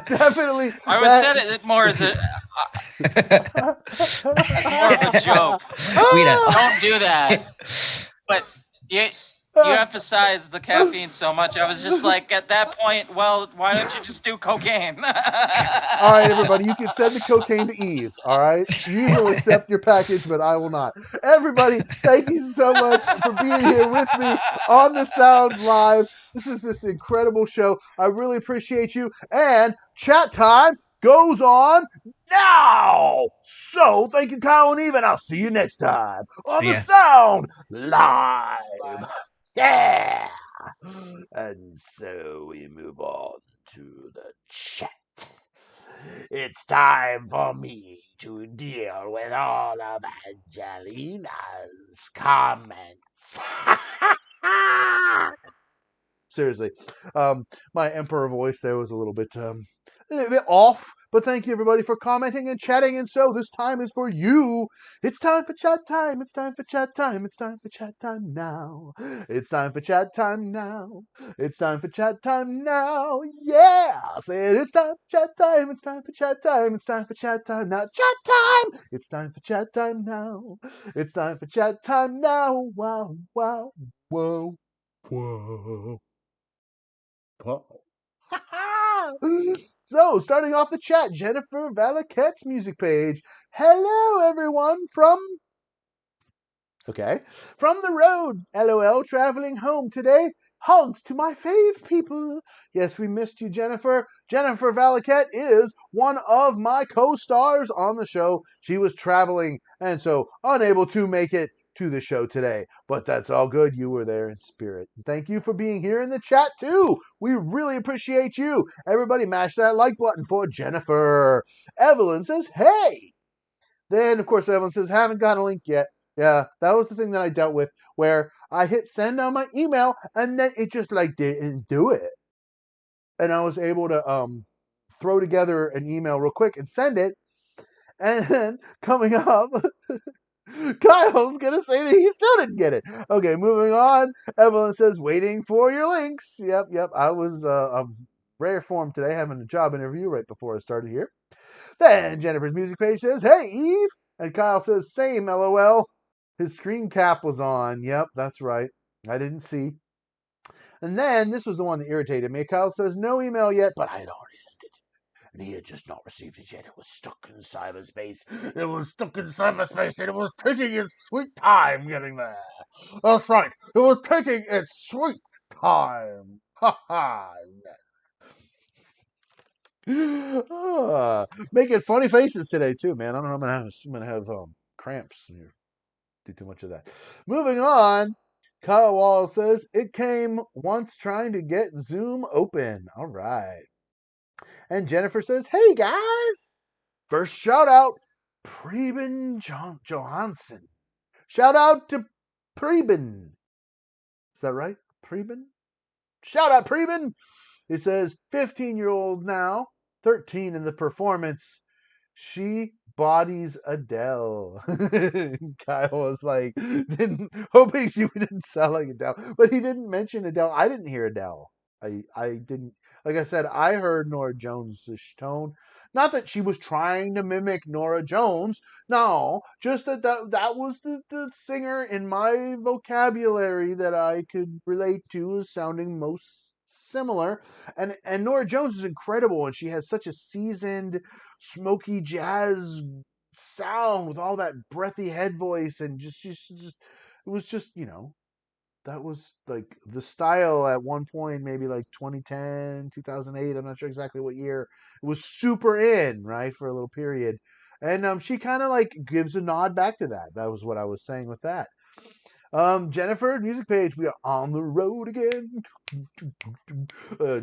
Definitely. I would set it more as more of a joke. We Don't do that. But you emphasize the caffeine so much. I was just like, at that point, well, why don't you just do cocaine? All right, everybody, you can send the cocaine to Eve. All right, Eve will accept your package, but I will not. Everybody, thank you so much for being here with me on the Sound Live. This is this incredible show. I really appreciate you. And chat time goes on now. So thank you, Kyle and Eve, and I'll see you next time on the Sound Live. Yeah. And so we move on to the chat. It's time for me to deal with all of Angelina's comments. Seriously, my Emperor voice there was a little bit off, but thank you everybody for commenting and chatting, and so this time is for you. It's time for chat time. It's time for chat time. It's time for chat time now. It's time for chat time now. It's time for chat time now. Yeah, I said it's time for chat time. It's time for chat time. It's time for chat time now. Chat time. It's time for chat time now. It's time for chat time now. Wow, wow, whoa, whoa. Whoa. So, starting off the chat, Jennifer Valaquette's music page. Hello, everyone, from the road. LOL, traveling home today. Hugs to my fave people. Yes, we missed you, Jennifer. Jennifer Valaquette is one of my co-stars on the show. She was traveling and so unable to make it to the show today, but that's all good. You were there in spirit. And thank you for being here in the chat too. We really appreciate you. Everybody mash that like button for Jennifer. Evelyn says, hey, Then, of course, Evelyn says, haven't got a link yet. Yeah, that was the thing that I dealt with, where I hit send on my email, and then it just, like, didn't do it. And I was able to throw together an email real quick and send it. And then, coming up, Kyle's going to say that he still didn't get it. Okay, moving on. Evelyn says, waiting for your links. Yep. I was rare form today, having a job interview right before I started here. Then Jennifer's music page says, hey, Eve. And Kyle says, same, LOL. His screen cap was on. Yep, that's right. I didn't see. And then, this was the one that irritated me. Kyle says, no email yet, but I had already sent it. And he had just not received it yet. It was stuck in cyberspace. It was stuck in cyberspace, and it was taking its sweet time getting there. That's right. It was taking its sweet time. Ha ha. Making funny faces today too, man. I don't know. I'm gonna have cramps. Do too much of that. Moving on. Kyle Walz says it came once trying to get Zoom open. All right. And Jennifer says, "Hey guys, first shout out, Preben Johansson. Shout out to Preben. Is that right, Preben? Shout out Preben." He says, 15-year-old now, 13 in the performance. She bodies Adele. Kyle was like, hoping she didn't sound like Adele. But he didn't mention Adele. I didn't hear Adele. I didn't. Like I said, I heard Norah Jones' tone. Not that she was trying to mimic Norah Jones. No, just that was the singer in my vocabulary that I could relate to as sounding most similar. And Norah Jones is incredible, and she has such a seasoned, smoky jazz sound with all that breathy head voice, and just it was just, that was like the style at one point, maybe like 2010, 2008. I'm not sure exactly what year. It was super in, right, for a little period. And she kind of like gives a nod back to that. That was what I was saying with that. Jennifer, music page, we are on the road again.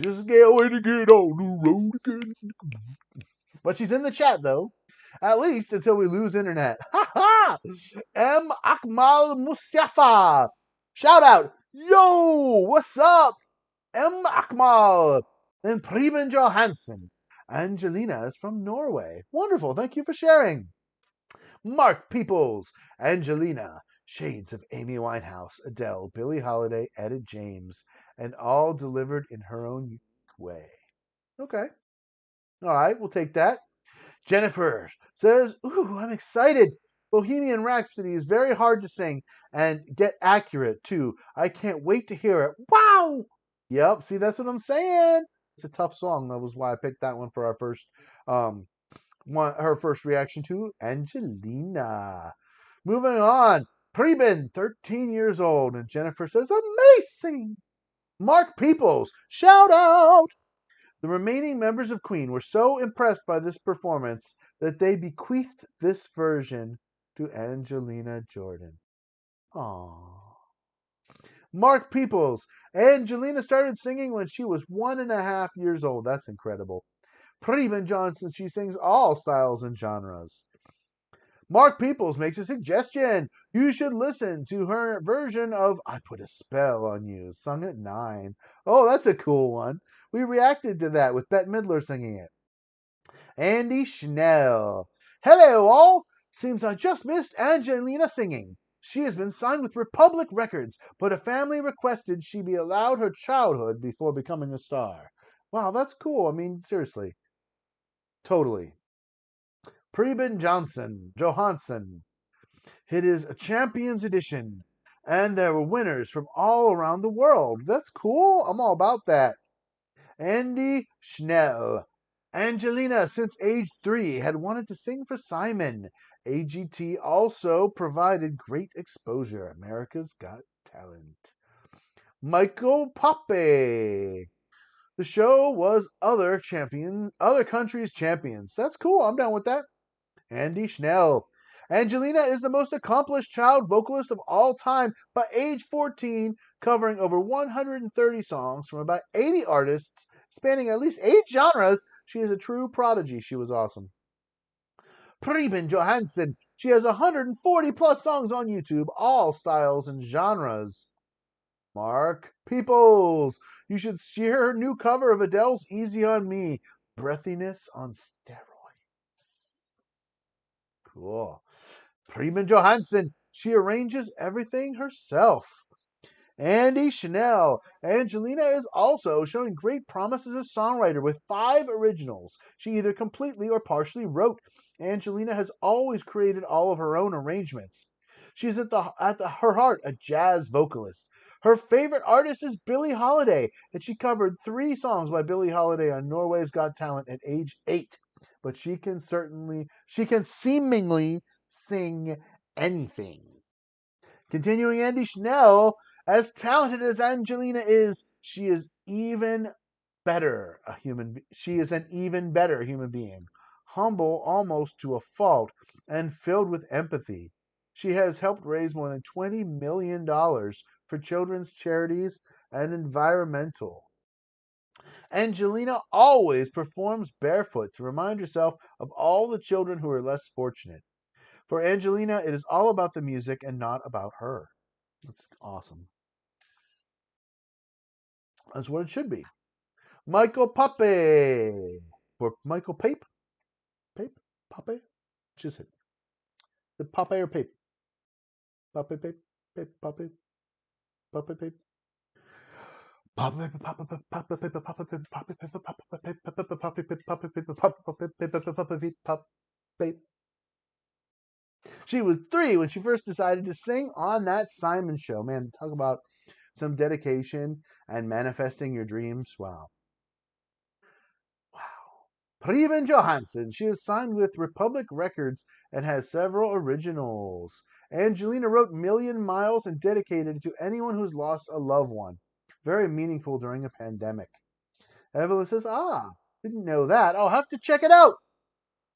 Just going to get on the road again. But she's in the chat, though. At least until we lose internet. Ha ha! M. Akmal Mustafa. Shout out. Yo, what's up? M. Akmal. And Preben Johansson. Angelina is from Norway. Wonderful. Thank you for sharing. Mark Peoples. Angelina. Shades of Amy Winehouse, Adele, Billie Holiday, Etta James. And all delivered in her own unique way. Okay. All right, we'll take that. Jennifer says, ooh, I'm excited. Bohemian Rhapsody is very hard to sing and get accurate, too. I can't wait to hear it. Wow! Yep, see, that's what I'm saying. It's a tough song. That was why I picked that one for our first, her first reaction to Angelina. Moving on. Preben, 13 years old. And Jennifer says, amazing. Mark Peoples, shout out. The remaining members of Queen were so impressed by this performance that they bequeathed this version to Angelina Jordan. Aww. Mark Peoples. Angelina started singing when she was 1.5 years old. That's incredible. Preben Johnson, she sings all styles and genres. Mark Peoples makes a suggestion. You should listen to her version of I Put a Spell on You, sung at 9. Oh, that's a cool one. We reacted to that with Bette Midler singing it. Andy Schnell. Hello, all. Seems I just missed Angelina singing. She has been signed with Republic Records, but a family requested she be allowed her childhood before becoming a star. Wow, that's cool. I mean, seriously. Totally. Preben Johansson. It is a Champions Edition, and there were winners from all around the world. That's cool. I'm all about that. Andy Schnell. Angelina, since age 3, had wanted to sing for Simon. AGT also provided great exposure. America's Got Talent. Michael Pape. The show was other countries' champions. That's cool. I'm down with that. Andy Schnell. Angelina is the most accomplished child vocalist of all time by age 14, covering over 130 songs from about 80 artists, spanning at least 8 genres. She is a true prodigy. She was awesome. Preben Johansson. She has 140 plus songs on YouTube, all styles and genres. Mark Peoples. You should hear her new cover of Adele's Easy on Me. Breathiness on steroids. Cool. Preben Johansson. She arranges everything herself. Andy Chanel. Angelina is also showing great promise as a songwriter with 5 originals she either completely or partially wrote. Angelina has always created all of her own arrangements. She's at her heart a jazz vocalist. Her favorite artist is Billie Holiday, and she covered 3 songs by Billie Holiday on Norway's Got Talent at age 8. But she can seemingly sing anything. Continuing Andy Schnell, as talented as Angelina is, she is an even better human being, humble almost to a fault and filled with empathy. She has helped raise more than $20 million for children's charities and environmental. Angelina always performs barefoot to remind herself of all the children who are less fortunate. For Angelina, it is all about the music and not about her. That's awesome. That's what it should be. Michael Pape. Or Michael Pape? Pape? Pape? Which is it? The Pape or Pape? Pape, Pape, Pape, Pape, Pape, Pape. She was 3 when she first decided to sing on that Simon Show. Man, talk about some dedication and manifesting your dreams. Wow. Preben Johansson. She is signed with Republic Records and has several originals. Angelina wrote Million Miles and dedicated it to anyone who's lost a loved one. Very meaningful during a pandemic. Evelyn says, didn't know that. I'll have to check it out.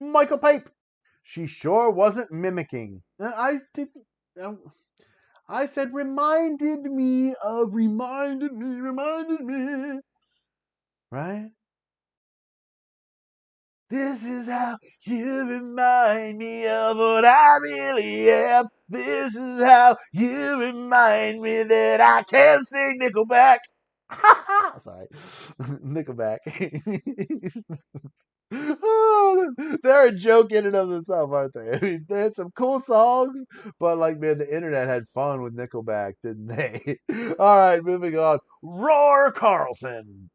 Michael Pape. She sure wasn't mimicking. I didn't. I said reminded me. Right? This is how you remind me of what I really am. This is how you remind me that I can sing Nickelback. Sorry. Nickelback. They're a joke in and of themselves, aren't they? I mean, they had some cool songs, but like, man, the internet had fun with Nickelback, didn't they? All right, moving on. Roar Carlson.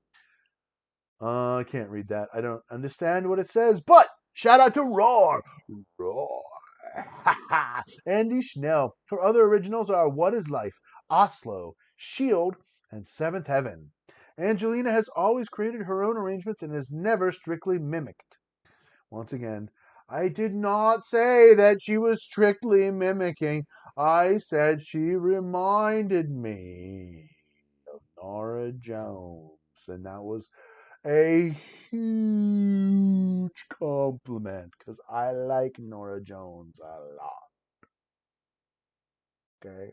I can't read that. I don't understand what it says, but shout out to Roar. Roar. Andy Schnell. Her other originals are What is Life, Oslo, Shield, and Seventh Heaven. Angelina has always created her own arrangements and is never strictly mimicked. Once again, I did not say that she was strictly mimicking. I said she reminded me of Norah Jones, and that was a huge compliment because I like Norah Jones a lot. Okay.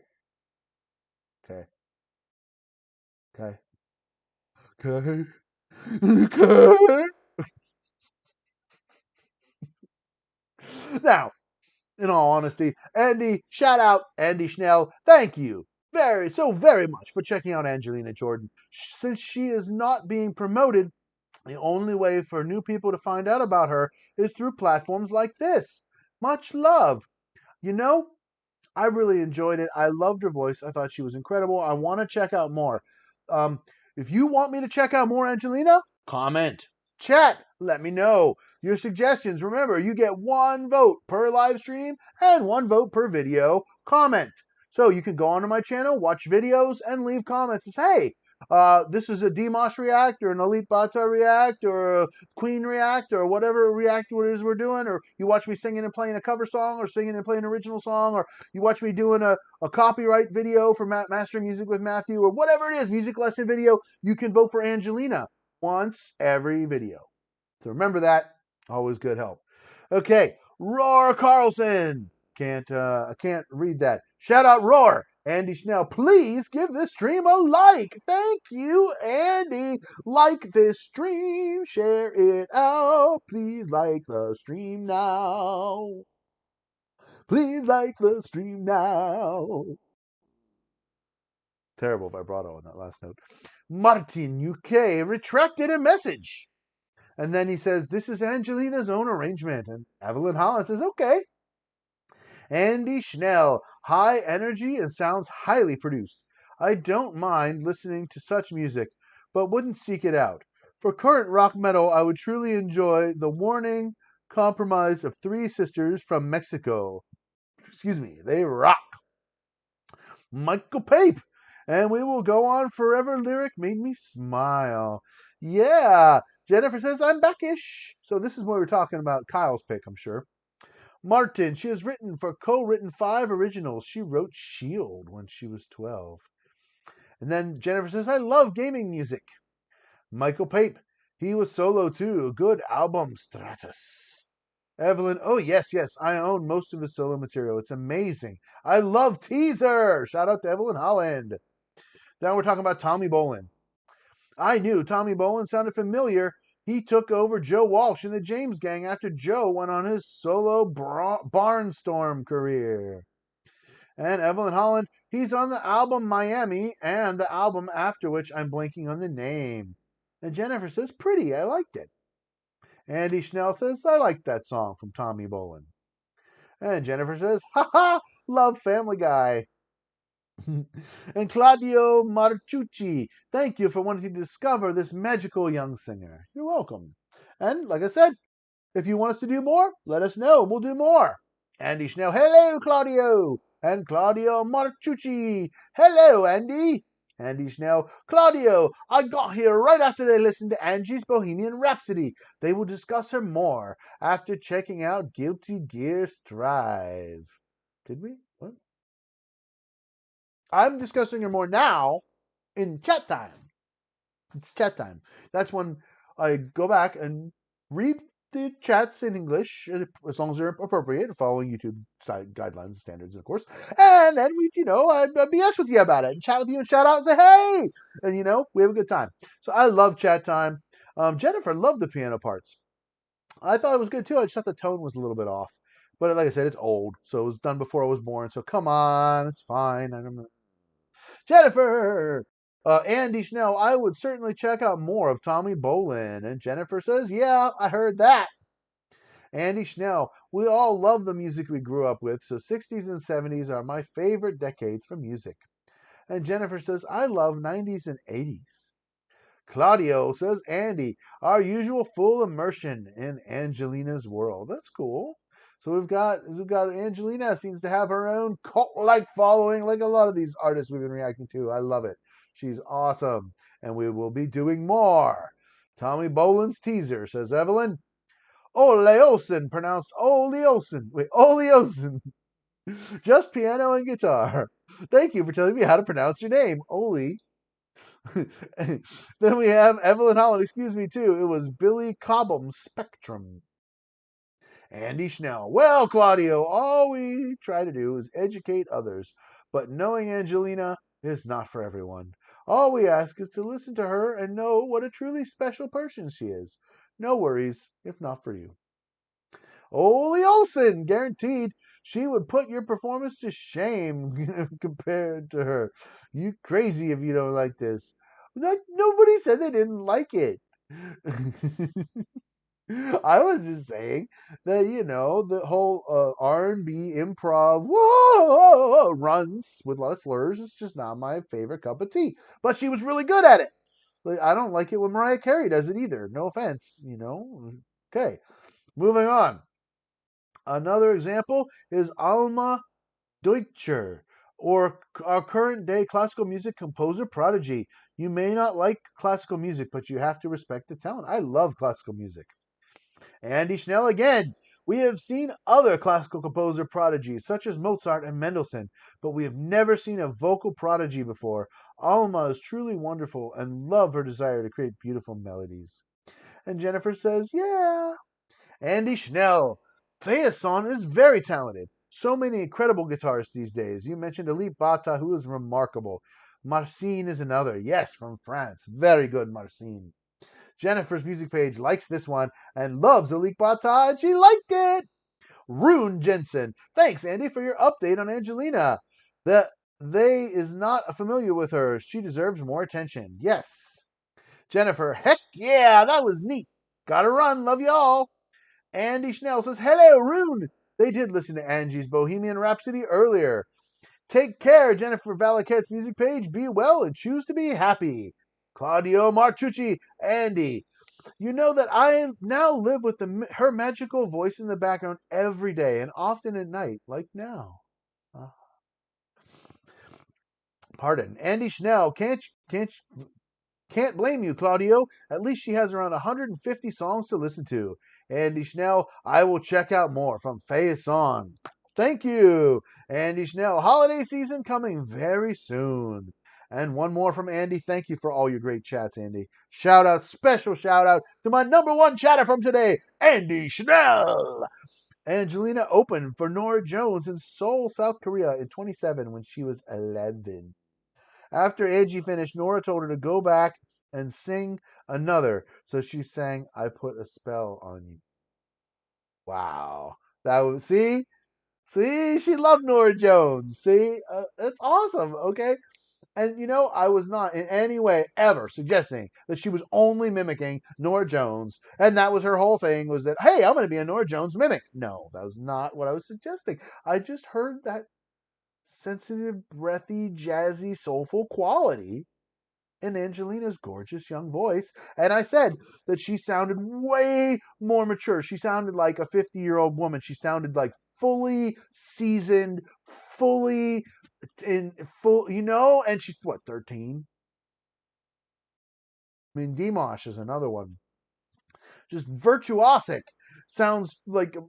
Now, in all honesty, Andy, shout out Andy Schnell. Thank you very much for checking out Angelina Jordan. Since she is not being promoted, the only way for new people to find out about her is through platforms like this. Much love. You know, I really enjoyed it. I loved her voice. I thought she was incredible. I want to check out more. If you want me to check out more Angelina, comment, chat, let me know your suggestions. Remember, you get 1 vote per live stream and 1 vote per video comment. So you can go onto my channel, watch videos, and leave comments and say, hey, this is a Demos react or an Elite Bata react or a Queen react or whatever react it is we're doing, or you watch me singing and playing a cover song or singing and playing an original song, or you watch me doing a copyright video for Mastering Music with Matthew, or whatever it is, music lesson video. You can vote for Angelina once every video. So remember that. Always good help. Okay, Roar Carlson. I can't read that. Shout out Roar. Andy Schnell, please give this stream a like. Thank you, Andy. Like this stream, share it out. Please like the stream now. Please like the stream now. Terrible vibrato on that last note. Martin UK retracted a message. And then he says, this is Angelina's own arrangement. And Evelyn Holland says, okay. Andy Schnell, high energy and sounds highly produced. I don't mind listening to such music, but wouldn't seek it out. For current rock metal, I would truly enjoy The Warning Compromise of Three Sisters from Mexico. Excuse me, they rock. Michael Pape, and we will go on forever. Lyric made me smile. Yeah, Jennifer says I'm backish. So this is what we're talking about. Kyle's pick, I'm sure. Martin, she has co-written 5 originals. She wrote Shield when she was 12. And then Jennifer says, I love gaming music. Michael Pape, he was solo too. A good album, Stratus. Evelyn, oh yes, I own most of his solo material. It's amazing. I love Teaser. Shout out to Evelyn Holland. Then we're talking about Tommy Bolin. I knew Tommy Bolin sounded familiar. He took over Joe Walsh in the James Gang after Joe went on his solo Barnstorm career. And Evelyn Holland, he's on the album Miami and the album after which I'm blanking on the name. And Jennifer says, pretty, I liked it. Andy Schnell says, I liked that song from Tommy Bolin. And Jennifer says, haha, love Family Guy. And Claudio Marchucci, thank you for wanting to discover this magical young singer. You're welcome. And like I said, if you want us to do more, let us know. We'll do more. Andy Schnell, hello, Claudio. And Claudio Marchucci, hello, Andy. Andy Schnell, Claudio, I got here right after they listened to Angie's Bohemian Rhapsody. They will discuss her more after checking out Guilty Gear Strive. Did we? What? I'm discussing her more now in chat time. It's chat time. That's when I go back and read the chats in English, as long as they're appropriate, following YouTube guidelines and standards, of course. And then I BS with you about it and chat with you and shout out and say, hey! And, we have a good time. So I love chat time. Jennifer loved the piano parts. I thought it was good too. I just thought the tone was a little bit off. But like I said, it's old. So it was done before I was born. So come on, it's fine. I don't know. Jennifer! Andy Schnell, I would certainly check out more of Tommy Bolin. And Jennifer says, yeah, I heard that. Andy Schnell, we all love the music we grew up with, so 60s and 70s are my favorite decades for music. And Jennifer says, I love 90s and 80s. Claudio says, Andy, our usual full immersion in Angelina's world. That's cool. So we've got Angelina seems to have her own cult-like following, like a lot of these artists we've been reacting to. I love it. She's awesome. And we will be doing more. Tommy Bolin's teaser, says Evelyn. Ole Olsen, pronounced Ole Olsen. Wait, Ole Olsen. Just piano and guitar. Thank you for telling me how to pronounce your name, Ole. Then we have Evelyn Holland, excuse me too. It was Billy Cobham's Spectrum. Andy Schnell. Well, Claudio, all we try to do is educate others, but knowing Angelina is not for everyone. All we ask is to listen to her and know what a truly special person she is. No worries, if not for you. Ole Olsen, guaranteed she would put your performance to shame compared to her. You crazy if you don't like this. Nobody said they didn't like it. I was just saying that, the whole R&B improv runs with a lot of slurs. It's just not my favorite cup of tea. But she was really good at it. I don't like it when Mariah Carey does it either. No offense, Okay, moving on. Another example is Alma Deutscher, or our current day classical music composer prodigy. You may not like classical music, but you have to respect the talent. I love classical music. Andy Schnell again. We have seen other classical composer prodigies, such as Mozart and Mendelssohn, but we have never seen a vocal prodigy before. Alma is truly wonderful and love her desire to create beautiful melodies. And Jennifer says, yeah. Andy Schnell. Fay Ehsan is very talented. So many incredible guitarists these days. You mentioned Elite Bata, who is remarkable. Marcin is another. Yes, from France. Very good, Marcin. Jennifer's music page likes this one and loves Elite Bata, and she liked it. Rune Jensen. Thanks, Andy, for your update on Angelina. They is not familiar with her. She deserves more attention. Yes. Jennifer, heck yeah, that was neat. Gotta run. Love y'all. Andy Schnell says, hello, Rune. They did listen to Angie's Bohemian Rhapsody earlier. Take care, Jennifer Valaquette's music page. Be well and choose to be happy. Claudio Martucci, Andy. You know that I now live with her magical voice in the background every day and often at night, like now. Pardon. Andy Schnell, can't blame you, Claudio. At least she has around 150 songs to listen to. Andy Schnell, I will check out more from Fay Ehsan. Thank you, Andy Schnell. Holiday season coming very soon. And one more from Andy. Thank you for all your great chats, Andy. Special shout out to my number one chatter from today, Andy Schnell. Angelina opened for Norah Jones in Seoul, South Korea in 27 when she was 11. After Angie finished, Norah told her to go back and sing another. So she sang, I Put a Spell on You. Wow. That was, see, she loved Norah Jones. See, that's awesome. Okay. And, I was not in any way ever suggesting that she was only mimicking Norah Jones. And that was her whole thing, was that, hey, I'm going to be a Norah Jones mimic. No, that was not what I was suggesting. I just heard that sensitive, breathy, jazzy, soulful quality in Angelina's gorgeous young voice. And I said that she sounded way more mature. She sounded like a 50-year-old woman. She sounded like fully seasoned, fully in full, and she's 13? I mean, Dimash is another one. Just virtuosic. Sounds like, a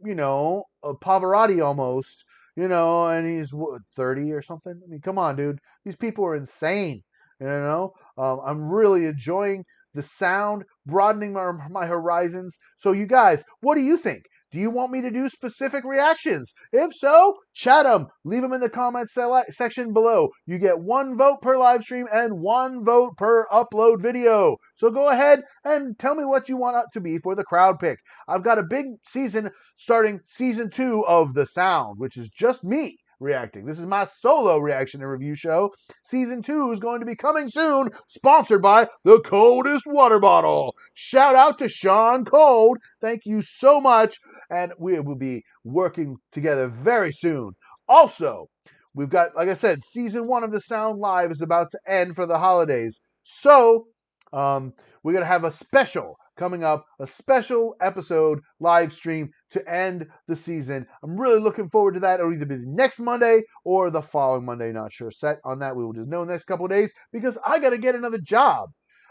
Pavarotti almost, and he's 30 or something. I mean, come on, dude. These people are insane. I'm really enjoying the sound, broadening my horizons. So you guys, what do you think? Do you want me to do specific reactions? If so, chat them. Leave them in the comments section below. You get 1 vote per live stream and 1 vote per upload video. So go ahead and tell me what you want it to be for the crowd pick. I've got a big season starting season 2 of The Sound, which is just me reacting. This is my solo reaction and review show. Season 2 is going to be coming soon, sponsored by the coldest water bottle. Shout out to Sean Cold. Thank you so much. And we will be working together very soon. Also, we've got, like I said, season 1 of The Sound Live is about to end for the holidays. So, we're going to have a special coming up, a special episode live stream to end the season. I'm really looking forward to that. It'll either be the next Monday or the following Monday. Not sure set on that. We will just know the next couple of days because I got to get another job.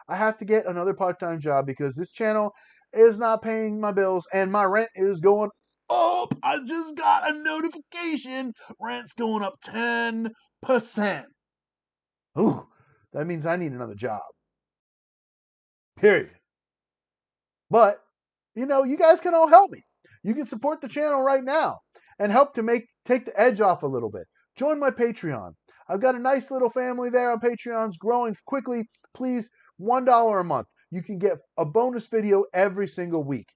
I have to get another part-time job because this channel is not paying my bills and my rent is going up. I just got a notification. Rent's going up 10%. Ooh, that means I need another job. Period. But, you guys can all help me. You can support the channel right now and help to take the edge off a little bit. Join my Patreon. I've got a nice little family there on Patreon. It's growing quickly. Please, $1 a month. You can get a bonus video every single week.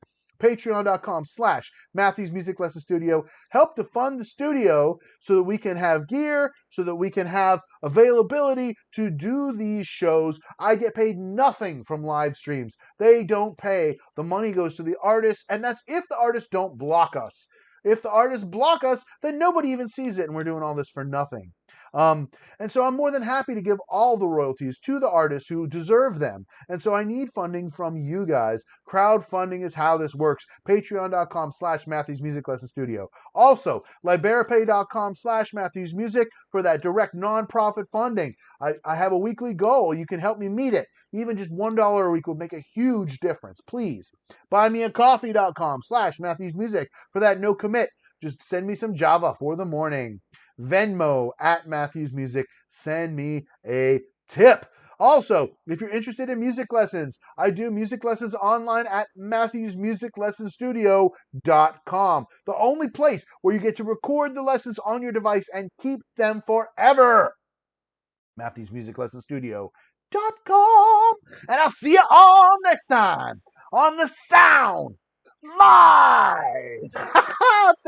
Patreon.com/Matthews Music Lesson Studio. Help to fund the studio so that we can have gear, so that we can have availability to do these shows. I get paid nothing from live streams. They don't pay. The money goes to the artists, and that's if the artists don't block us. If the artists block us, then nobody even sees it, and we're doing all this for nothing. And so I'm more than happy to give all the royalties to the artists who deserve them. And so I need funding from you guys. Crowdfunding is how this works. Patreon.com/Matthews Music Lesson Studio. Also, liberapay.com/Matthews Music for that direct nonprofit funding. I have a weekly goal. You can help me meet it. Even just $1 a week will make a huge difference. Please. Buymeacoffee.com/Matthews Music for that no commit. Just send me some Java for the morning. Venmo @Matthews Music. Send me a tip. Also, if you're interested in music lessons, I do music lessons online at MatthewsMusicLessonStudio.com. The only place where you get to record the lessons on your device and keep them forever. MatthewsMusicLessonStudio.com. And I'll see you all next time on the Sound Live.